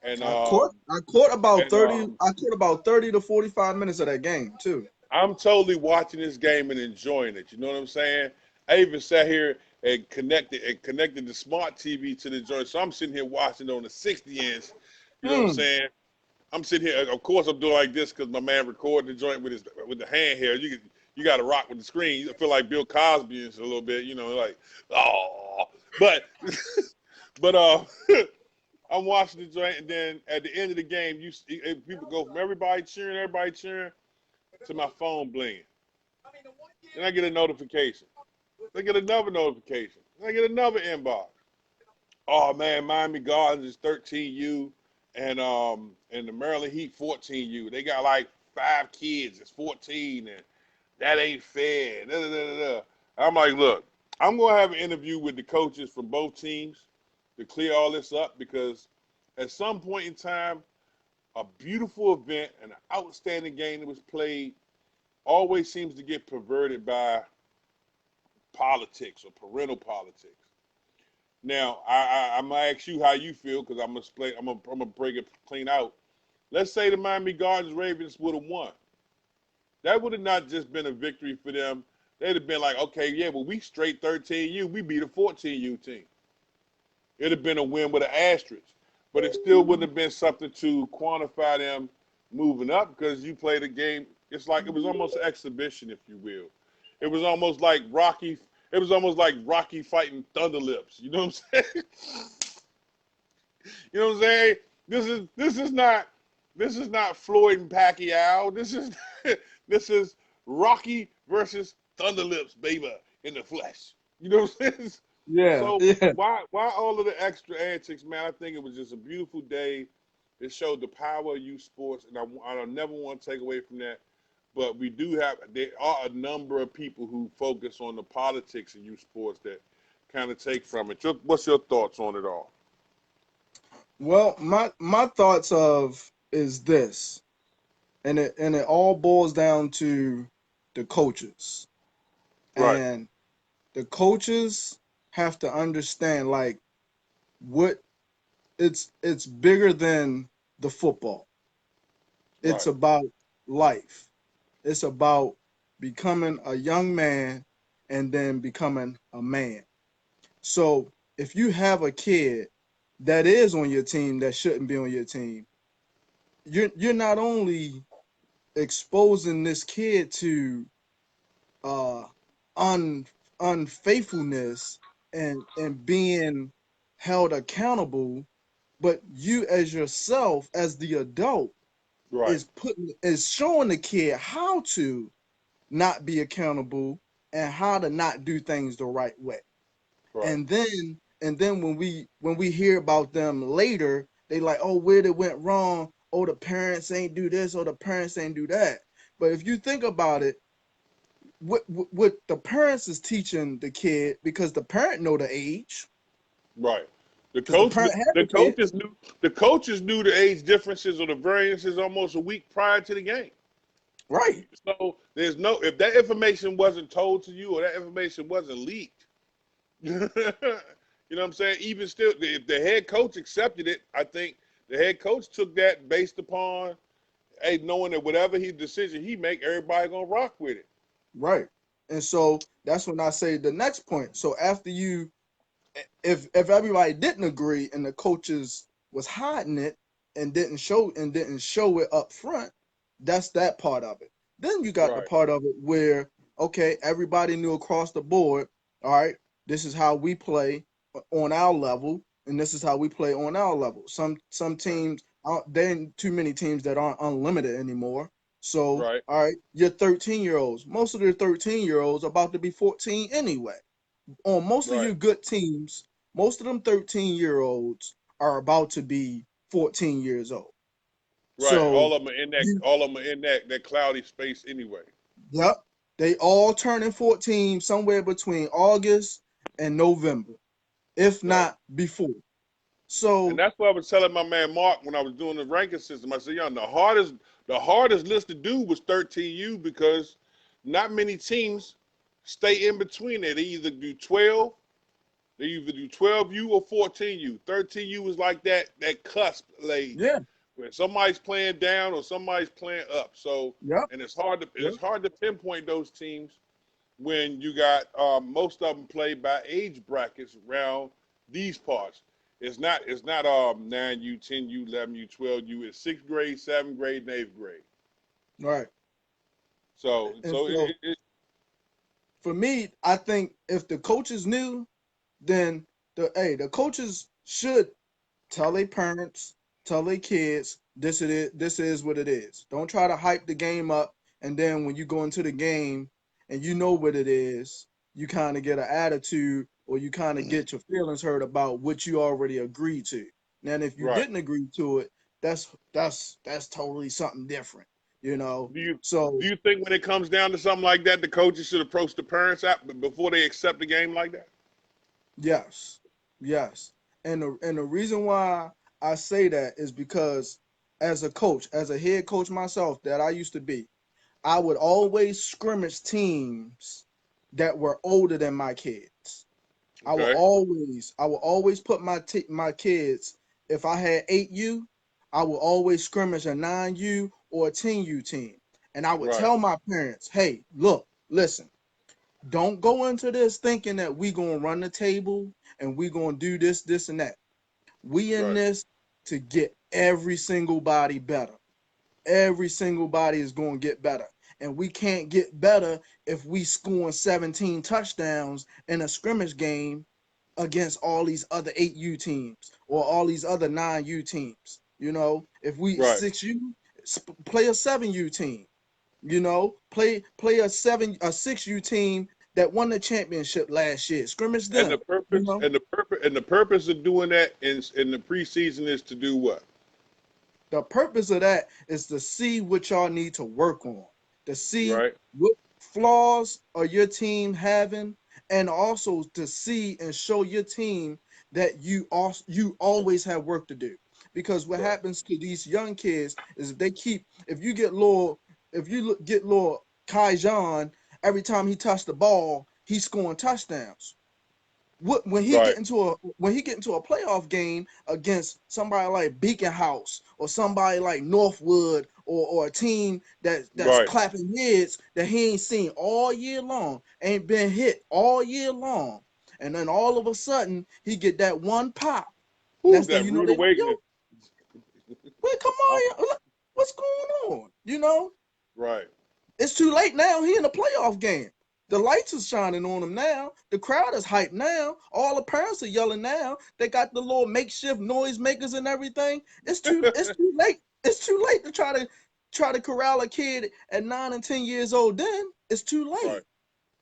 and I caught um I caught about and 30 I caught about 30 to 45 minutes of that game too. I'm totally watching this game and enjoying it. You know what I'm saying? I even sat here and connected the smart TV to the joint. So I'm sitting here watching on the 60 inch. You know what I'm Mm. saying? I'm sitting here. Of course, I'm doing like this because my man recording the joint with the handheld. You got to rock with the screen. You feel like Bill Cosby a little bit. You know, like oh, but but I'm watching the joint, and then at the end of the game, people go from everybody cheering, to my phone blinging. Then I get a notification. Then I get another notification. Then I get another inbox. Oh man, Miami Gardens is 13U, and the Maryland Heat 14U. They got like 5 kids. It's 14, and that ain't fair. Da, da, da, da, da. I'm like, look, I'm gonna have an interview with the coaches from both teams to clear all this up because at some point in time, a beautiful event and an outstanding game that was played always seems to get perverted by politics or parental politics. Now, I'm gonna ask you how you feel because I'm gonna break it clean out. Let's say the Miami Gardens Ravens would have won. That would have not just been a victory for them. They'd have been like, okay, yeah, but we straight 13U, we beat a 14U team. It'd have been a win with an asterisk, but it still wouldn't have been something to quantify them moving up because you played a game. It's like it was almost an exhibition, if you will. It was almost like Rocky. It was almost like Rocky fighting Thunder Lips. You know what I'm saying? You know what I'm saying? This is not Floyd and Pacquiao. This is Rocky versus Thunder Lips, baby, in the flesh. You know what I'm saying? Yeah, So yeah. why all of the extra antics, man? I think it was just a beautiful day. It showed the power of youth sports, and I don't never want to take away from that. But there are a number of people who focus on the politics of youth sports that kind of take from it. What's your thoughts on it all? Well, my thoughts of is this. and it all boils down to the coaches. Right. And the coaches have to understand, like, what it's bigger than the football. It's Right. about life. It's about becoming a young man and then becoming a man. So if you have a kid that is on your team that shouldn't be on your team, you're not only exposing this kid to uh un unfaithfulness and being held accountable, but you as yourself as the adult Right. is showing the kid how to not be accountable and how to not do things the right way. Right. And then when we hear about them later, they like, oh, where it went wrong, oh, the parents ain't do this, or the parents ain't do that. But if you think about it, what the parents is teaching the kid, because the parent know the age, Right. The because the coach, parent had the the kid. coaches knew the age differences or the variances almost a week prior to the game. Right. So there's no, if that information wasn't told to you or that information wasn't leaked, you know what I'm saying? Even still, if the head coach accepted it, I think the head coach took that based upon, hey, knowing that whatever his decision he make, everybody gonna rock with it. Right. And so that's when I say the next point. So after you, if everybody didn't agree and the coaches was hiding it and didn't show it up front, that's that part of it. Then you got the Right. part of it where, okay, everybody knew across the board, all right, this is how we play on our level, and this is how we play on our level. Some Right. teams, there ain't too many teams that aren't unlimited anymore. So, Right. all right, your 13-year-olds, most of their 13-year-olds are about to be 14 anyway. On most of Right. your good teams, most of them 13-year-olds are about to be 14 years old. Right. So, All of them are in that. you, All of them are in that cloudy space anyway. yep, they all turning 14 somewhere between August and November, if Right. not before. And So, that's what I was telling my man Mark when I was doing the ranking system. I said, "Young, the hardest list to do was 13U because not many teams stay in between it. They either do 12U or 14U. 13U is like that cusp, like yeah, when somebody's playing down or somebody's playing up. So, yep, and it's hard to yep, it's hard to pinpoint those teams when you got most of them play by age brackets around these parts. It's not 9U, 10U, 11U, 12U. It's sixth grade, seventh grade, and eighth grade. right. So And so so for me, I think if the coaches knew, then the coaches should tell their parents, tell their kids, this is what it is. Don't try to hype the game up, and then when you go into the game and you know what it is, you kind of get an attitude or you kind of get your feelings hurt about what you already agreed to. Now, if you right. didn't agree to it, that's totally something different, you know. Do you So do you think when it comes down to something like that, the coaches should approach the parents before they accept the game like that? yes, yes. And the reason why I say that is because as a coach, as a head coach myself that I used to be, I would always scrimmage teams that were older than my kids. Okay. I would always put my kids, if I had 8U, I would always scrimmage a 9U or a 10U team. And I would Right. tell my parents, hey, look, listen, don't go into this thinking that we gonna run the table and we gonna do this, this, and that. We in Right. this to get every single body better. Every single body is gonna get better. And we can't get better if we scoring 17 touchdowns in a scrimmage game against all these other 8U teams or all these other 9U teams. You know, if we Right. 6U, play a 7U team. You know, play a 6U team that won the championship last year. Scrimmage And the them. You purpose know, and the purpose and the purpose of doing that in the preseason is to do what? the purpose of that is to see what y'all need to work on, to see Right. what flaws are your team having, and also to see and show your team that you always have work to do. because what happens to these young kids is if you get little Kai John, every time he touched the ball, he's scoring touchdowns. When he get into a playoff game against somebody like Beacon House or somebody like Northwood or a team that's clapping heads that he ain't seen all year long, ain't been hit all year long, and then all of a sudden he get that one pop. That's that rude awakening. Wait, come on, what's going on? You know? Right. It's too late now. He in a playoff game. The lights are shining on him now. The crowd is hyped now. All the parents are yelling now. They got the little makeshift noise makers and everything. It's too late. It's too late to try to corral a kid at 9 and 10 years old. Then it's too late. Right.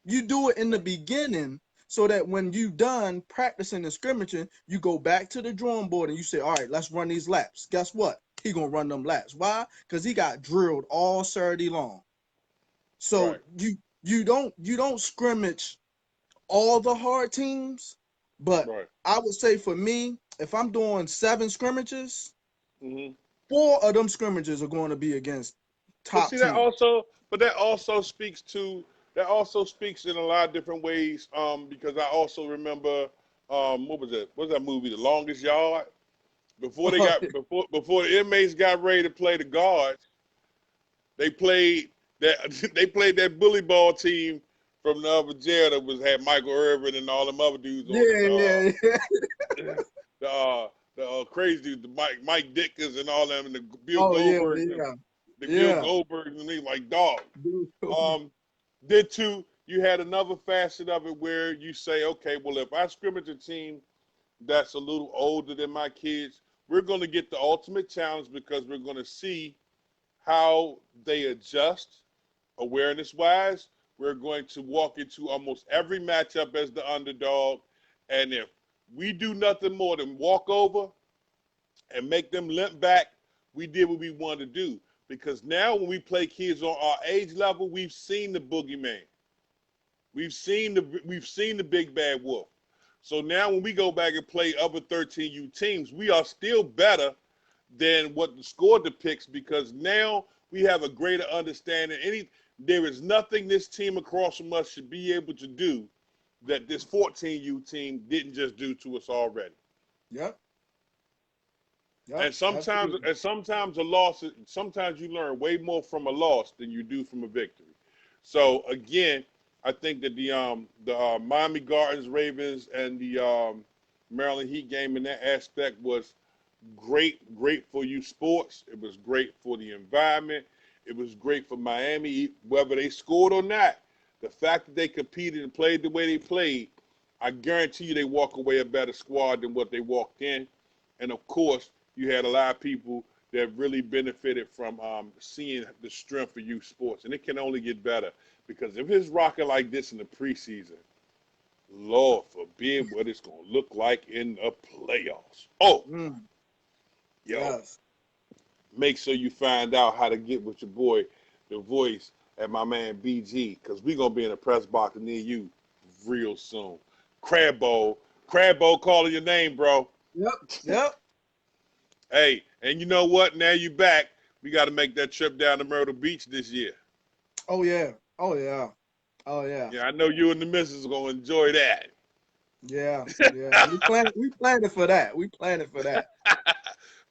You do it in the beginning so that when you done practicing and scrimmaging, you go back to the drawing board and you say, all right, let's run these laps. Guess what? He gonna run them laps. Why? Because he got drilled all Saturday long. So you don't scrimmage all the hard teams, but I would say for me, if I'm doing 7 scrimmages, 4 of them scrimmages are going to be against top teams. That also speaks in a lot of different ways. Because I also remember what was that movie, The Longest Yard? Before the inmates got ready to play the guards, they played that bully ball team from the other jail that had Michael Irvin and all them other dudes on the crazy dudes, Mike Dickens and all them, and the Bill Goldberg, Bill Goldberg, and they like dog. You had another facet of it where you say, okay, well, if I scrimmage a team that's a little older than my kids, we're going to get the ultimate challenge because we're going to see how they adjust awareness-wise. We're going to walk into almost every matchup as the underdog, and if we do nothing more than walk over and make them limp back, we did what we wanted to do. Because now when we play kids on our age level, we've seen the boogeyman. We've seen the big bad wolf. So now when we go back and play other 13U teams, we are still better than what the score depicts because now we have a greater understanding. There is nothing this team across from us should be able to do that this 14U team didn't just do to us already. Yep. And sometimes a loss, sometimes you learn way more from a loss than you do from a victory. So again, I think that the Miami Gardens Ravens and the Maryland Heat game in that aspect was great for you sports. It was great for the environment. It was great for Miami, whether they scored or not. The fact that they competed and played the way they played, I guarantee you they walk away a better squad than what they walked in. And of course, you had a lot of people that really benefited from seeing the strength of youth sports. And it can only get better because if it's rocking like this in the preseason, Lord forbid what it's going to look like in the playoffs. Yes. Make sure you find out how to get with your boy, the voice, and my man BG, because we're going to be in a press box near you real soon. Crabbo calling your name, bro. Yep. Hey, and you know what? Now you back. We got to make that trip down to Myrtle Beach this year. Oh, yeah. Yeah, I know you and the missus are going to enjoy that. Yeah. We planned it for that.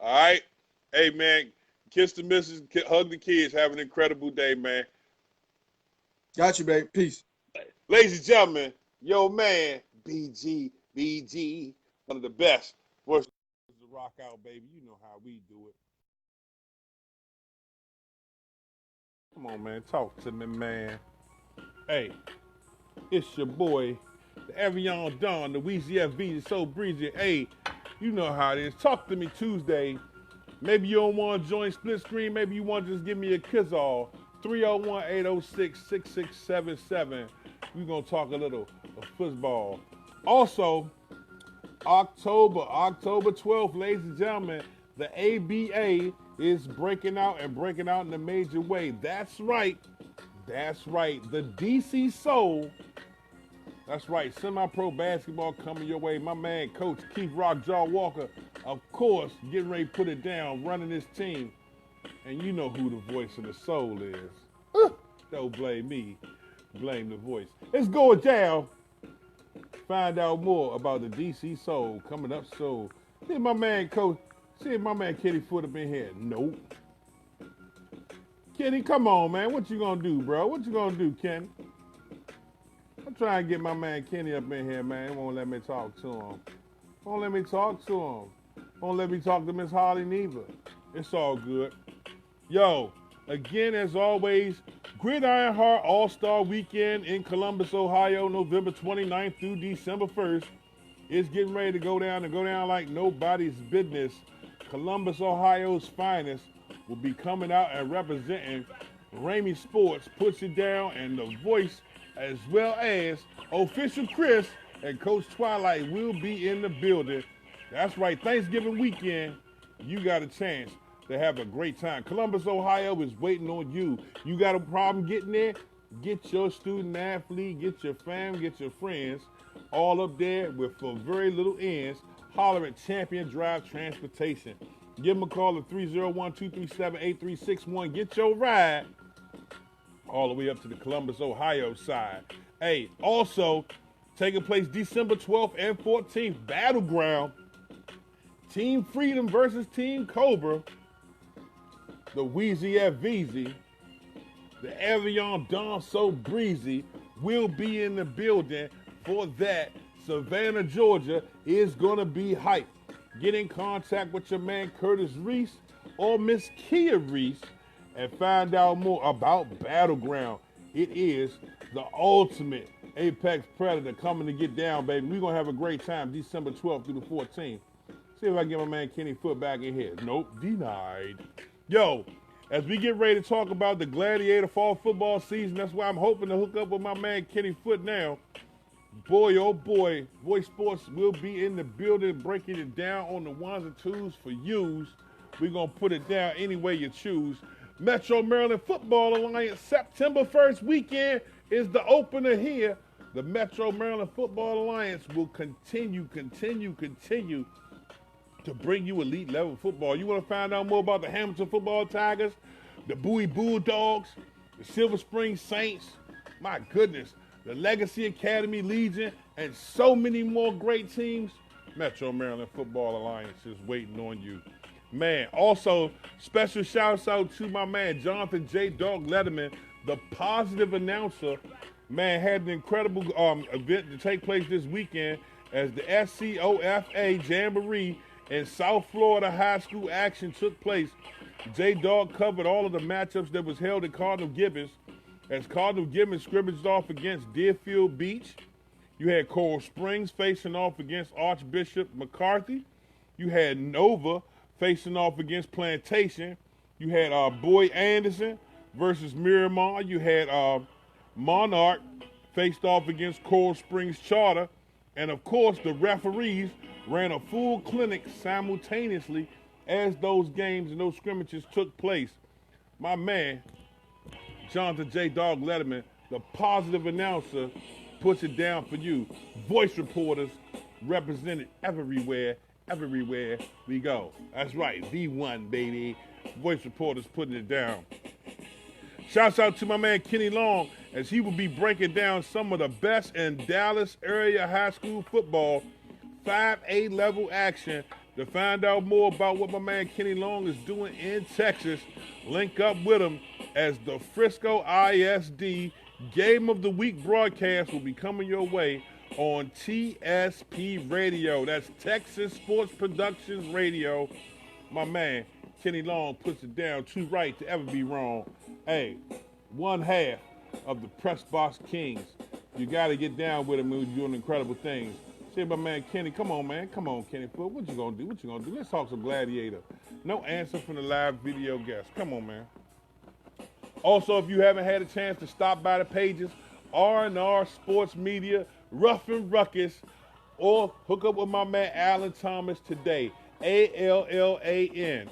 All right. Hey, man, kiss the missus, hug the kids. Have an incredible day, man. Got you, babe. Peace. Ladies and gentlemen, yo, man, BG, one of the best voices to rock out, baby. You know how we do it. Come on, man. Talk to me, man. Hey, it's your boy, the Avion Don, the Weezy FB, the So Breezy. Hey, you know how it is. Talk to me Tuesday. Maybe you don't want to join split screen. Maybe you want to just give me a kiss all. 301-806-6677. We're going to talk a little of football. Also, October 12th, ladies and gentlemen, the ABA is breaking out in a major way. That's right. The DC Soul. That's right. Semi-pro basketball coming your way. My man, Coach Keith Rockjaw Walker, Of course, getting ready to put it down, running this team. And you know who the voice of the soul is. Don't blame me. Blame the voice. Let's go down. Find out more about the DC Soul coming up soon. See my man Coach. See my man Kenny Foot up in here. Nope. Kenny, come on, man. What you gonna do, bro? What you gonna do, Kenny? I'm trying to get my man Kenny up in here, man. He won't let me talk to him. Won't let me talk to him. Won't let me talk to Miss Holly neither. It's all good. Yo, again, as always, Gridiron Heart All-Star Weekend in Columbus, Ohio, November 29th through December 1st. It's getting ready to go down like nobody's business. Columbus, Ohio's finest will be coming out and representing. Ramey Sports puts it down, and the voice, as well as Official Chris and Coach Twilight will be in the building. That's right, Thanksgiving weekend, you got a chance to have a great time. Columbus, Ohio is waiting on you. You got a problem getting there? Get your student athlete, get your family, get your friends all up there with for very little ends. Holler at Champion Drive Transportation. Give them a call at 301-237-8361. Get your ride all the way up to the Columbus, Ohio side. Hey, also taking place December 12th and 14th, Battleground. Team Freedom versus Team Cobra. The Wheezy at Veezy. The Avion Don So Breezy will be in the building for that. Savannah, Georgia is going to be hyped. Get in contact with your man Curtis Reese or Miss Kia Reese and find out more about Battleground. It is the ultimate Apex Predator coming to get down, baby. We're going to have a great time December 12th through the 14th. See if I can get my man Kenny Foot back in here. Nope, denied. Yo, as we get ready to talk about the Gladiator fall football season, that's why I'm hoping to hook up with my man Kenny Foot now. Boy, oh boy, Voice Sports will be in the building breaking it down on the ones and twos for yous. We're going to put it down any way you choose. Metro Maryland Football Alliance, September 1st weekend is the opener here. The Metro Maryland Football Alliance will continue to bring you elite level football. You want to find out more about the Hamilton Football Tigers, the Bowie Bulldogs, the Silver Spring Saints, my goodness, the Legacy Academy Legion, and so many more great teams? Metro Maryland Football Alliance is waiting on you. Man, also, special shouts out to my man, Jonathan J. Dog Letterman, the positive announcer. Man, had an incredible event to take place this weekend as the SCOFA Jamboree in South Florida high school action took place. J-Dog covered all of the matchups that was held at Cardinal Gibbons as Cardinal Gibbons scrimmaged off against Deerfield Beach. You had Coral Springs facing off against Archbishop McCarthy. You had Nova facing off against Plantation. You had Boyd Anderson versus Miramar. You had Monarch faced off against Coral Springs Charter. And of course, the referees ran a full clinic simultaneously as those games and those scrimmages took place. My man, Jonathan J. Dog Letterman, the positive announcer, puts it down for you. Voice reporters represented everywhere we go. That's right, V1, baby. Voice reporters putting it down. Shouts out to my man Kenny Long as he will be breaking down some of the best in Dallas area high school football, 5A level action. To find out more about what my man Kenny Long is doing in Texas, link up with him as the Frisco ISD Game of the Week broadcast will be coming your way on TSP Radio. That's Texas Sports Productions Radio. My man Kenny Long puts it down, too right to ever be wrong. Hey, one half of the Press Box Kings. You got to get down with him when he's doing incredible things. Say, my man Kenny, come on, man. Come on, Kenny Foot. What you gonna do? Let's talk some Gladiator. No answer from the live video guest. Come on, man. Also, if you haven't had a chance to stop by the pages, R&R Sports Media, Rough and Ruckus, or hook up with my man Alan Thomas today. A-L-L-A-N.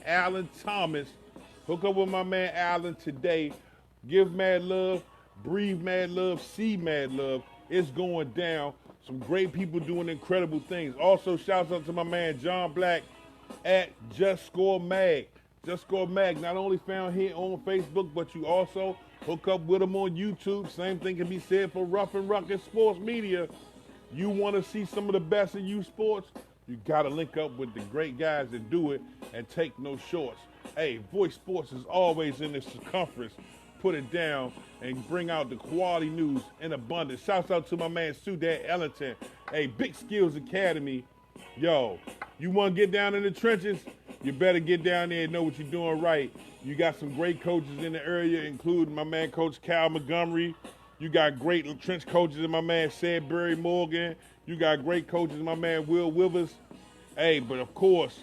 Alan Thomas. Hook up with my man Alan today. Give mad love, breathe mad love, see mad love. It's going down. Some great people doing incredible things. Also, shouts out to my man John Black at Just Score Mag. Just Score Mag, not only found here on Facebook, but you also hook up with him on YouTube. Same thing can be said for Rough and Ruckus Sports Media. You want to see some of the best in youth sports? You got to link up with the great guys that do it and take no shorts. Hey, Voice Sports is always in the circumference. Put it down and bring out the quality news in abundance. Shouts out to my man Sudan Ellington. Hey, Big Skills Academy. Yo, you want to get down in the trenches? You better get down there and know what you're doing right. You got some great coaches in the area, including my man Coach Cal Montgomery. You got great trench coaches in my man Sadbury Morgan. You got great coaches in my man Will Withers. Hey, but of course,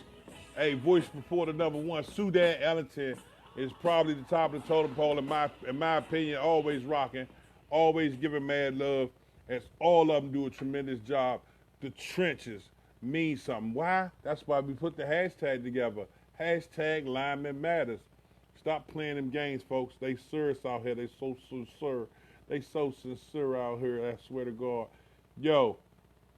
hey, voice reporter number one, Sudan Ellington is probably the top of the totem pole in my opinion, always rocking, always giving mad love, as all of them do a tremendous job. The trenches mean something. Why? That's why we put the hashtag together. Hashtag Lineman Matters. Stop playing them games, folks. They serious out here. They so sincere. They so sincere out here, I swear to God. Yo,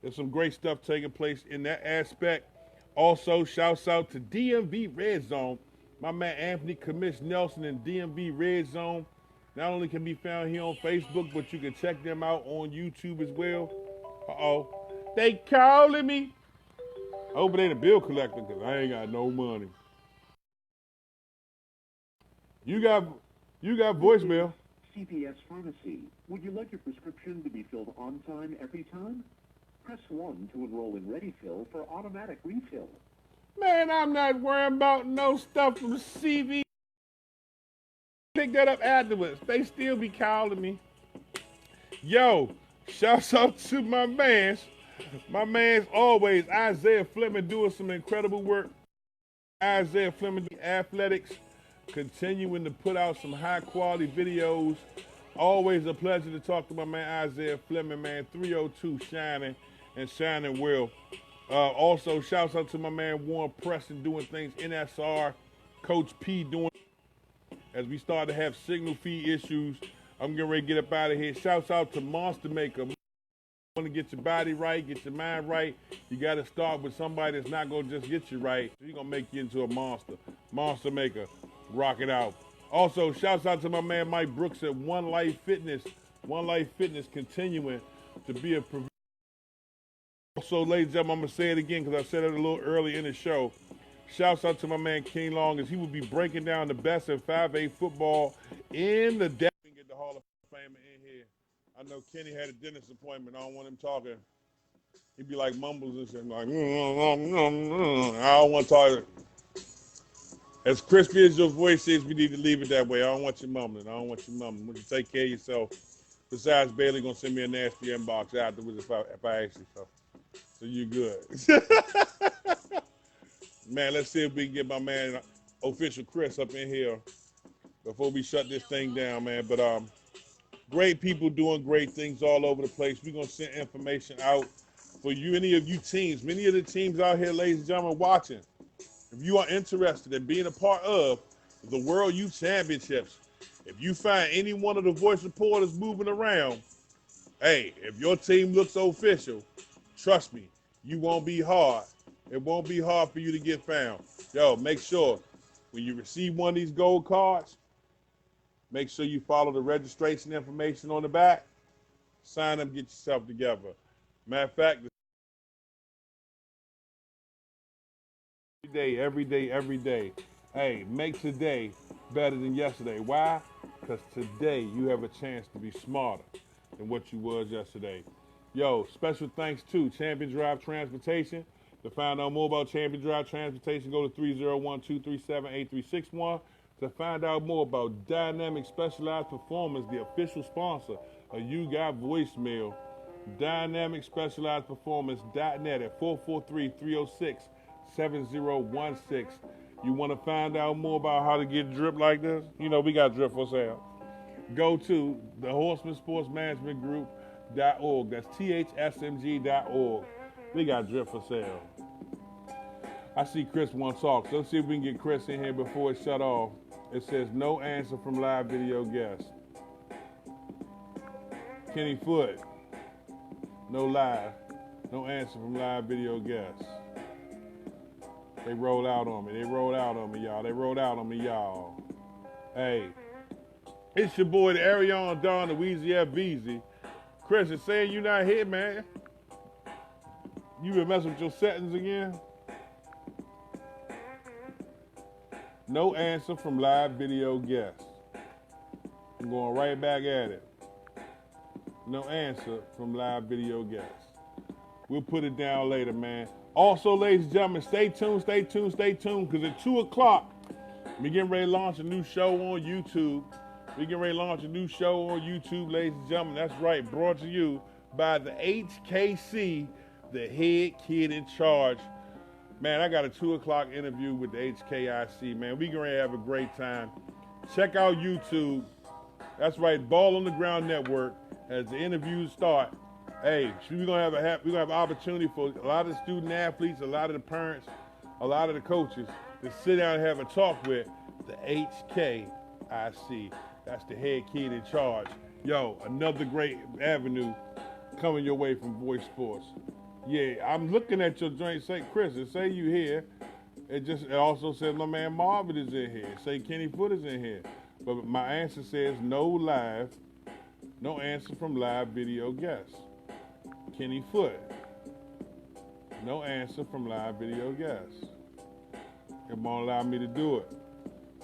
there's some great stuff taking place in that aspect. Also, shouts out to DMV Red Zone. My man Anthony Commish Nelson in DMV Red Zone. Not only can be found here on Facebook, but you can check them out on YouTube as well. Uh-oh. They calling me. I hope it ain't a bill collector, because I ain't got no money. You got voicemail. CVS Pharmacy. Would you like your prescription to be filled on time every time? Press 1 to enroll in ReadyFill for automatic refill. Man, I'm not worrying about no stuff from CV. Pick that up afterwards. They still be calling me. Yo, shouts out to my man's always, Isaiah Fleming, doing some incredible work. Isaiah Fleming Athletics, continuing to put out some high quality videos. Always a pleasure to talk to my man Isaiah Fleming, man. 302 shining and shining well. Also, shouts out to my man Warren Preston doing things. NSR, Coach P doing. As we start to have signal fee issues, I'm getting ready to get up out of here. Shouts out to Monster Maker. Want to get your body right, get your mind right, you got to start with somebody that's not going to just get you right. He's going to make you into a monster. Monster Maker, rock it out. Also, shouts out to my man Mike Brooks at One Life Fitness. One Life Fitness continuing to be a provider. Also, ladies and gentlemen, I'm going to say it again because I said it a little early in the show. Shouts out to my man King Long as he will be breaking down the best in 5A football in the day. Get the Hall of Fame in here. I know Kenny had a dentist appointment. I don't want him talking. He'd be like mumbles and shit. Like, I don't want to talk. As crispy as your voice is, we need to leave it that way. I don't want you mumbling. I don't want you mumbling. Would you take care of yourself? Besides, Bailey gonna send me a nasty inbox afterwards if I ask you so. So you good. Man, let's see if we can get my man Official Chris up in here before we shut this thing down, man. But great people doing great things all over the place. We're going to send information out for you, any of you teams, many of the teams out here, ladies and gentlemen, watching. If you are interested in being a part of the World Youth Championships, if you find any one of the voice reporters moving around, hey, if your team looks official, trust me, you won't be hard. It won't be hard for you to get found. Yo, make sure when you receive one of these gold cards, make sure you follow the registration information on the back. Sign up, get yourself together. Matter of fact, every day. Hey, make today better than yesterday. Why? Because today you have a chance to be smarter than what you was yesterday. Yo, special thanks to Champion Drive Transportation. To find out more about Champion Drive Transportation, go to 301-237-8361. To find out more about Dynamic Specialized Performance, the official sponsor of You Got Voicemail, dynamicspecializedperformance.net at 443-306-7016. You want to find out more about how to get drip like this? You know, we got drip for sale. Go to the Horseman Sports Management Group.org. That's thsmg.org. We got drip for sale. I see Chris wants to talk. So let's see if we can get Chris in here before it shut off. It says no answer from live video guest. Kenny Foot. No live. No answer from live video guests. They rolled out on me. They rolled out on me, y'all. They rolled out on me, y'all. Hey, it's your boy, the Arion Don, the Weezy F. Beezy. Chris is saying you not here, man. You been messing with your settings again? No answer from live video guests. I'm going right back at it. No answer from live video guests. We'll put it down later, man. Also, ladies and gentlemen, stay tuned, because at 2 o'clock, we're getting ready to launch a new show on YouTube. Ladies and gentlemen. That's right, brought to you by the HKC, the head kid in charge. Man, I got a 2 o'clock interview with the HKIC, man. We're going to have a great time. Check out YouTube. That's right, Ball on the Ground Network. As the interviews start, hey, we're gonna have opportunity for a lot of the student athletes, a lot of the parents, a lot of the coaches to sit down and have a talk with the HKIC. That's the head kid in charge. Yo, another great avenue coming your way from Voice Sports. Yeah, I'm looking at your joint. Say, Chris, it say you here. It also says my man Marvin is in here. It say Kenny Foot is in here. But my answer says no answer from live video guests. Kenny Foot. No answer from live video guests. It won't allow me to do it.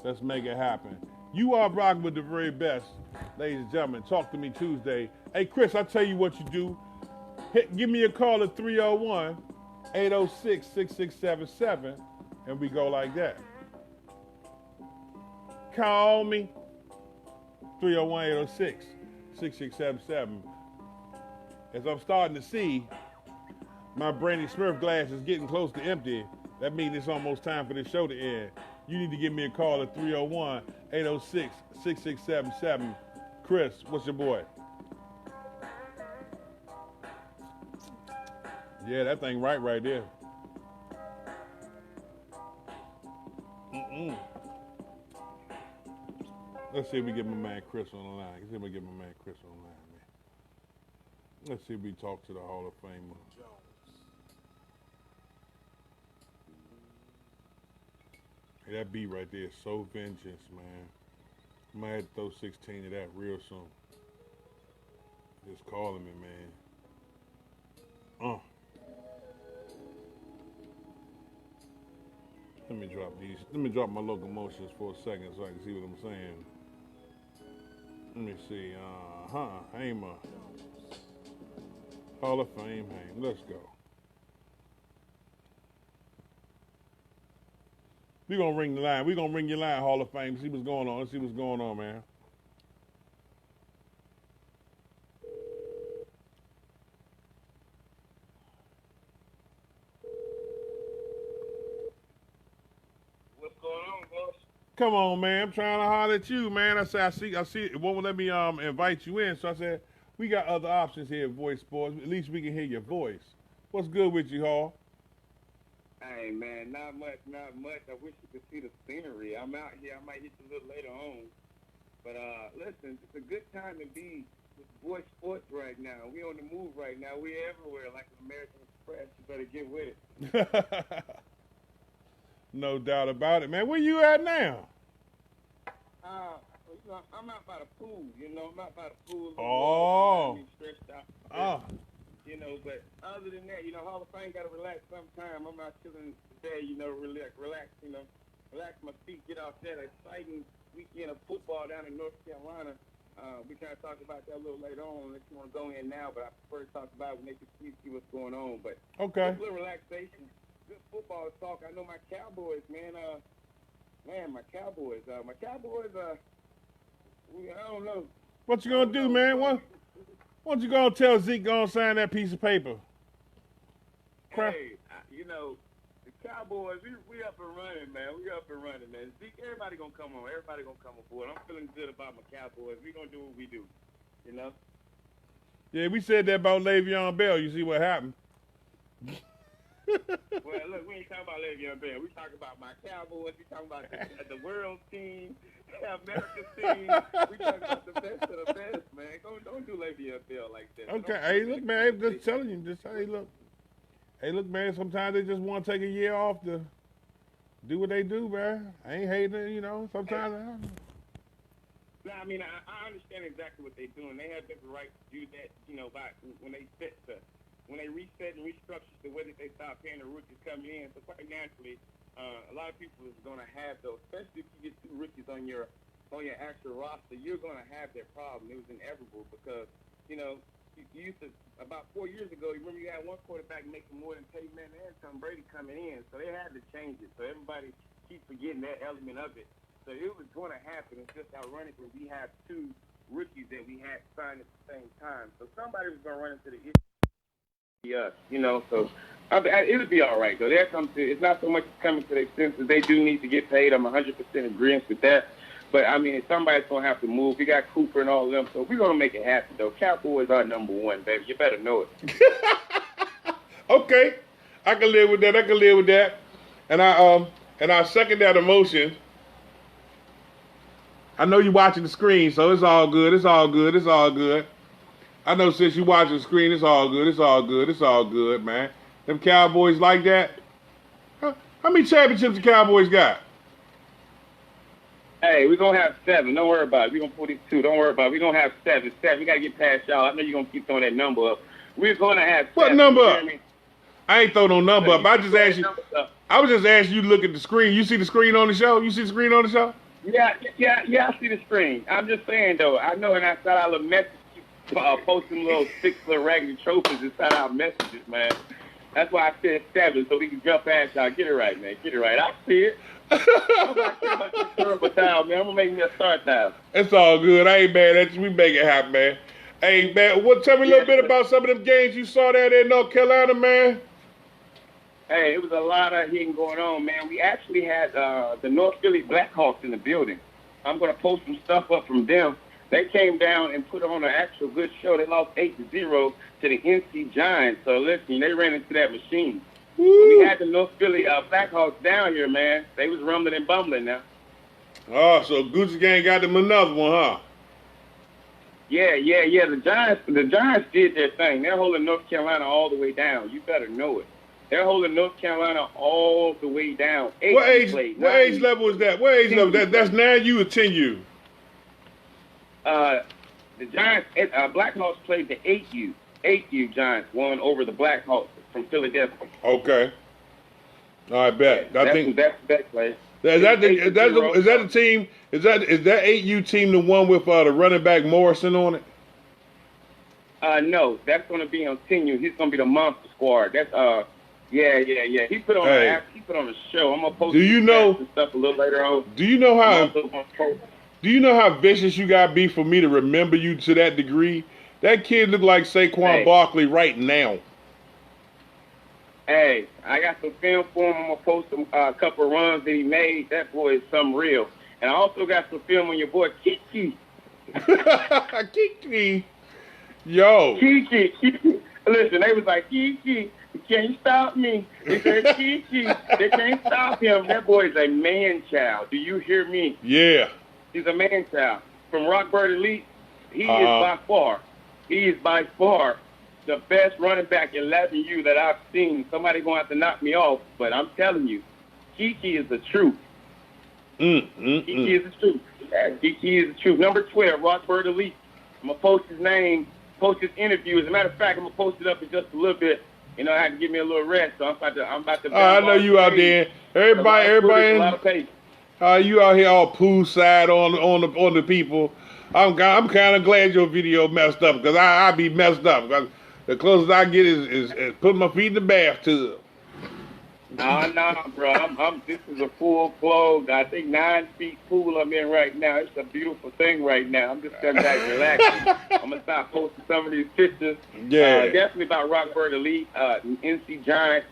Let's make it happen. You are rocking with the very best. Ladies and gentlemen, talk to me Tuesday. Hey, Chris, I'll tell you what you do. Give me a call at 301-806-6677, and we go like that. Call me. 301-806-6677. As I'm starting to see, my Brandy Smurf glass is getting close to empty. That means it's almost time for the show to end. You need to give me a call at 301-806-6677. Chris, what's your boy? Yeah, that thing right there. Let's see if we get my man Chris on the line. Let's see if we talk to the Hall of Famer. Hey, that beat right there is so vengeance, man. I might have to throw 16 of that real soon. Just calling me, man. Let me drop my locomotions for a second so I can see what I'm saying. Let me see. Hamer. Hall of Fame, Hamer. Let's go. We're going to ring the line. We're going to ring your line, Hall of Fame. See what's going on. Let's see what's going on, man. What's going on, boss? Come on, man. I'm trying to holler at you, man. I see. It won't let me invite you in. So I said, we got other options here at Voice Sports. At least we can hear your voice. What's good with you, Hall? Hey, man, not much. I wish you could see the scenery. I'm out here. I might hit you a little later on. But, listen, it's a good time to be with Voice Sports right now. We on the move right now. We everywhere like an American Express. You better get with it. No doubt about it, man. Where you at now? I'm out by the pool, I'm out by the pool. Oh. Stretched out. Oh. But other than that, Hall of Fame got to relax sometime. I'm out chilling today, relax, relax my feet, get off that exciting weekend of football down in North Carolina. We kind of talk about that a little later on unless you want to go in now, but I prefer to talk about it when they can see what's going on. But okay. Just a little relaxation, good football talk. I know my Cowboys, man. My Cowboys, I don't know. What you gonna do, man? What you gonna tell Zeke gonna sign that piece of paper? Hey, the Cowboys, we up and running, man. Zeke, everybody gonna come on. Everybody gonna come aboard. I'm feeling good about my Cowboys. We gonna do what we do, Yeah, we said that about Le'Veon Bell. You see what happened? Well, look, we ain't talking about Le'Veon Bell. We talking about my Cowboys. We talking about the world team, America's team. We talking about the best of the best, man. Don't do Le'Veon Bell like that. Okay, hey, look, man, I'm just telling you. Just hey, look, man. Sometimes they just want to take a year off to do what they do, man. I ain't hating it, you know. Sometimes. No, I mean, I understand exactly what they're doing. They have every right to do that, you know, by when they reset and restructure the way that they start paying the rookies coming in. So quite naturally, a lot of people is going to have those, especially if you get 2 rookies on your actual roster, you're going to have that problem. It was inevitable because, you know, you used to, about 4 years ago, you remember you had one quarterback making more than Peyton Manning and Tom Brady coming in. So they had to change it. So everybody keeps forgetting that element of it. So it was going to happen. It's just ironically we have 2 rookies that we had signed at the same time. So somebody was going to run into the issue. Yes, you know, so it'll be all right, though. It's not so much coming to their senses. They do need to get paid. I'm 100% agreeing with that. But, I mean, somebody's going to have to move. We got Cooper and all of them, so we're going to make it happen, though. Cowboys are number 1, baby. You better know it. Okay. I can live with that. And I second that emotion. I know you're watching the screen, so it's all good. I know since you watching the screen, it's all good, man. Them Cowboys like that. How many championships the Cowboys got? Hey, we're going to have 7. Don't worry about it. We're going to pull these 2. Don't worry about it. We're going to have 7. We got to get past y'all. I know you're going to keep throwing that number up. We're going to have 7. What number up? I ain't throw no number up. I was just asking you to look at the screen. You see the screen on the show? Yeah, I see the screen. I'm just saying, though, I know, and I thought I would message you, posting little 6 little raggedy trophies inside our messages, man. That's why I said 7, so we can jump past y'all. Get it right, man. Get it right. I see it. I'm not care about this terrible time, man. I'm going to make me a start time. It's all good. I ain't mad at you. We make it happen, man. Hey, man, tell me a little bit about some of them games you saw there in North Carolina, man. Hey, it was a lot of hitting going on, man. We actually had the North Philly Blackhawks in the building. I'm going to post some stuff up from them. They came down and put on an actual good show. They lost 8-0 to the NC Giants. So, listen, they ran into that machine. We had the North Philly Blackhawks down here, man. They was rumbling and bumbling now. Oh, so Gucci Gang got them another one, huh? Yeah. The Giants did their thing. They're holding North Carolina all the way down. You better know it. They're holding North Carolina all the way down. What age level is that? What age level? That's 9U or 10U? The Giants, Blackhawks played the 8U. 8U Giants won over the Blackhawks from Philadelphia. Okay. I bet. That's the best play. Is that the team? Is that 8U team the one with the running back Morrison on it? No, that's going to be on 10U. He's going to be the Monster Squad. That's yeah. He put on a show. I'm gonna post some stuff a little later on. Do you know how vicious you gotta be for me to remember you to that degree? That kid look like Saquon Barkley right now. Hey, I got some film for him. I'm gonna post a couple of runs that he made. That boy is something real. And I also got some film on your boy Kiki. Kiki. Yo. Kiki. Listen, they was like, Kiki, you can't stop me. They said, Kiki, they can't stop him. That boy is a man-child. Do you hear me? Yeah. He's a man-child. From Rockbird Elite, he is by far the best running back in 11U that I've seen. Somebody going to have to knock me off, but I'm telling you, Kiki is the truth. Kiki is the truth. Yeah, Kiki is the truth. Number 12, Rockbird Elite. I'm going to post his name, post his interview. As a matter of fact, I'm going to post it up in just a little bit. You know, I had to give me a little rest, so I'm about to. I know you out there. Everybody. You out here all poolside on the people. I'm kind of glad your video messed up because I be messed up. The closest I get is putting my feet in the bathtub. No, bro. This is a full flow. I think 9 feet pool I'm in right now. It's a beautiful thing right now. I'm just sitting back relaxing. I'm gonna start posting some of these pictures. Yeah. Definitely about Rockbird Elite, NC Giants,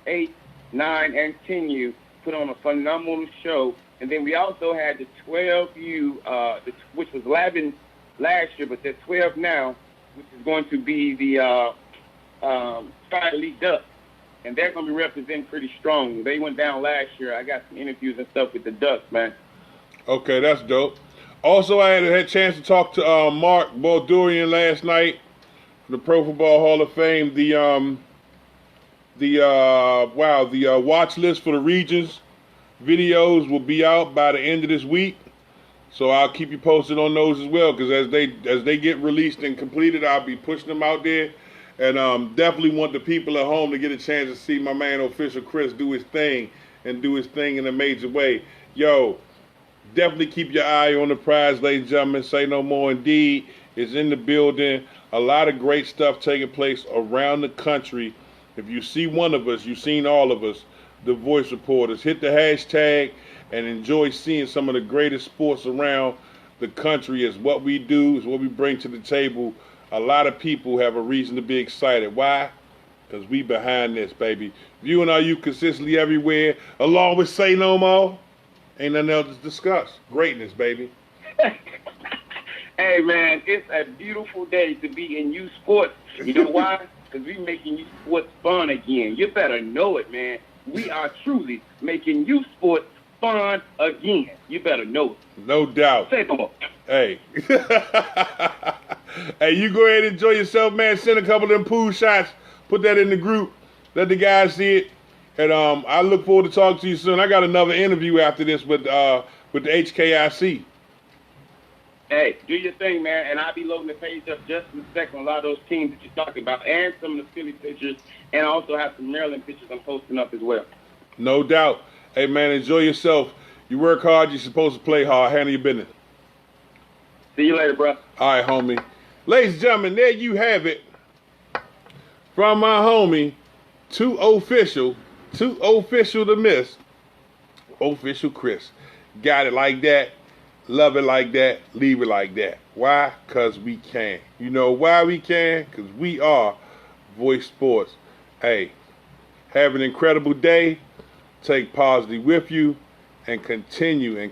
8, 9, and 10U put on a phenomenal show. And then we also had the 12U, which was 11 last year, but they're 12 now, which is going to be the Sky Elite Ducks. and they're going to be representing pretty strong. They went down last year. I got some interviews and stuff with the Ducks, man. Okay, that's dope. Also, I had a chance to talk to Mark Baldurian last night, the Pro Football Hall of Fame. The watch list for the regions videos will be out by the end of this week. So I'll keep you posted on those as well, because as they get released and completed, I'll be pushing them out there. And definitely want the people at home to get a chance to see my man Official Chris do his thing and do his thing in a major way. Yo, definitely keep your eye on the prize, ladies and gentlemen. Say No More Indeed is in the building. A lot of great stuff taking place around the country. If you see one of us, you've seen all of us, the Voice Reporters. Hit the hashtag and enjoy seeing some of the greatest sports around the country. Is what we do, is what we bring to the table. A lot of people have a reason to be excited. Why? Because we behind this, baby. Viewing our youth consistently everywhere, along with Say No More. Ain't nothing else to discuss. Greatness, baby. Hey, man, it's a beautiful day to be in youth sports. You know why? Because we making youth sports fun again. You better know it, man. We are truly making youth sports fun again. You better know it. No doubt. Say no more. Hey. Hey, you go ahead and enjoy yourself, man. Send a couple of them pool shots. Put that in the group. Let the guys see it. And I look forward to talking to you soon. I got another interview after this with the HKIC. Hey, do your thing, man. And I'll be loading the page up just in a second. A lot of those teams that you're talking about, and some of the Philly pictures, and I also have some Maryland pictures I'm posting up as well. No doubt. Hey, man, enjoy yourself. You work hard. You're supposed to play hard. Handle your business. See you later, bro. All right, homie. Ladies and gentlemen, there you have it. From my homie to official to miss, Official Chris. Got it like that. Love it like that. Leave it like that. Why? Because we can. You know why we can? Because we are Voice Sports. Hey, have an incredible day. Take positive with you and continue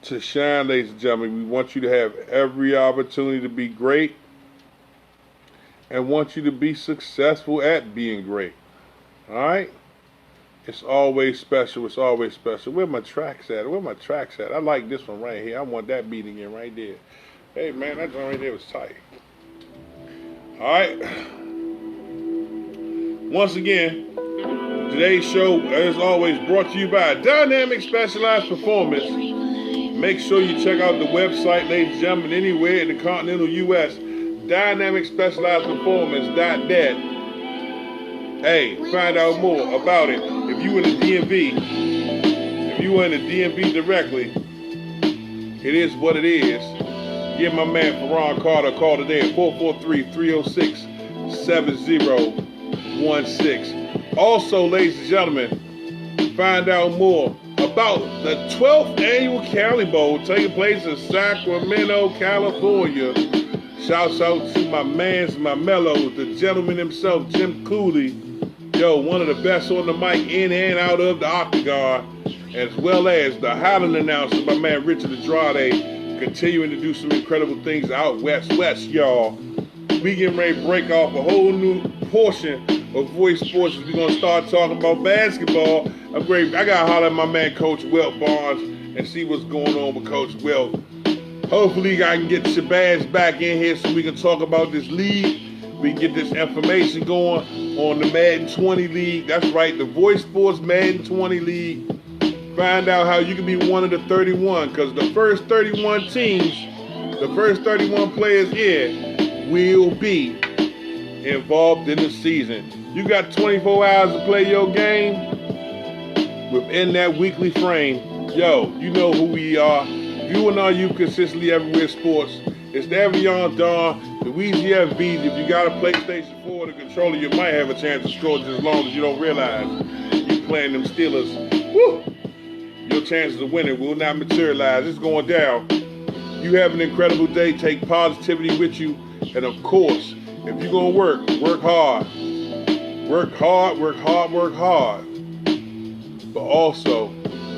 to shine, ladies and gentlemen. We want you to have every opportunity to be great and want you to be successful at being great. All right? It's always special. It's always special. Where my tracks at? Where my tracks at? I like this one right here. I want that beat again right there. Hey, man, that joint right there was tight. All right. Once again, today's show, as always, brought to you by Dynamic Specialized Performance. Make sure you check out the website, ladies and gentlemen, anywhere in the continental U.S., dynamicspecializedperformance.net. Hey, find out more about it. If you in the DMV directly, it is what it is. Give my man Ferran Carter a call today at 443-306-7016. Also, ladies and gentlemen, find out more about the 12th annual Cali Bowl taking place in Sacramento, California. Shouts out to my mans, my mellows, the gentleman himself, Jim Cooley. Yo, one of the best on the mic in and out of the octagon, as well as the Highland announcer, my man Richard Andrade, continuing to do some incredible things out west, y'all. We getting ready to break off a whole new portion of Voice Sports. We're going to start talking about basketball. I got to holler at my man Coach Wilt Barnes and see what's going on with Coach Wilt. Hopefully I can get Shabazz back in here so we can talk about this league. We can get this information going on the Madden 20 League. That's right, the Voice Sports Madden 20 League. Find out how you can be one of the 31, because the first 31 teams, the first 31 players here will be involved in the season. You got 24 hours to play your game within that weekly frame. Yo, you know who we are. Viewing our youth consistently everywhere sports. It's the Evian Dawn, the Weezy FBs. If you got a PlayStation 4 or the controller, you might have a chance to score just as long as you don't realize you playing them Steelers. Woo! Your chances of winning will not materialize. It's going down. You have an incredible day. Take positivity with you. And of course, if you're going to work hard. Work hard, work hard, work hard. But also,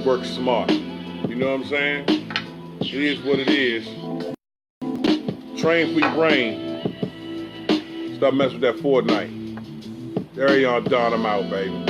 work smart. You know what I'm saying? It is what it is. Train for your brain. Stop messing with that Fortnite. There you are, Don. I'm out, baby.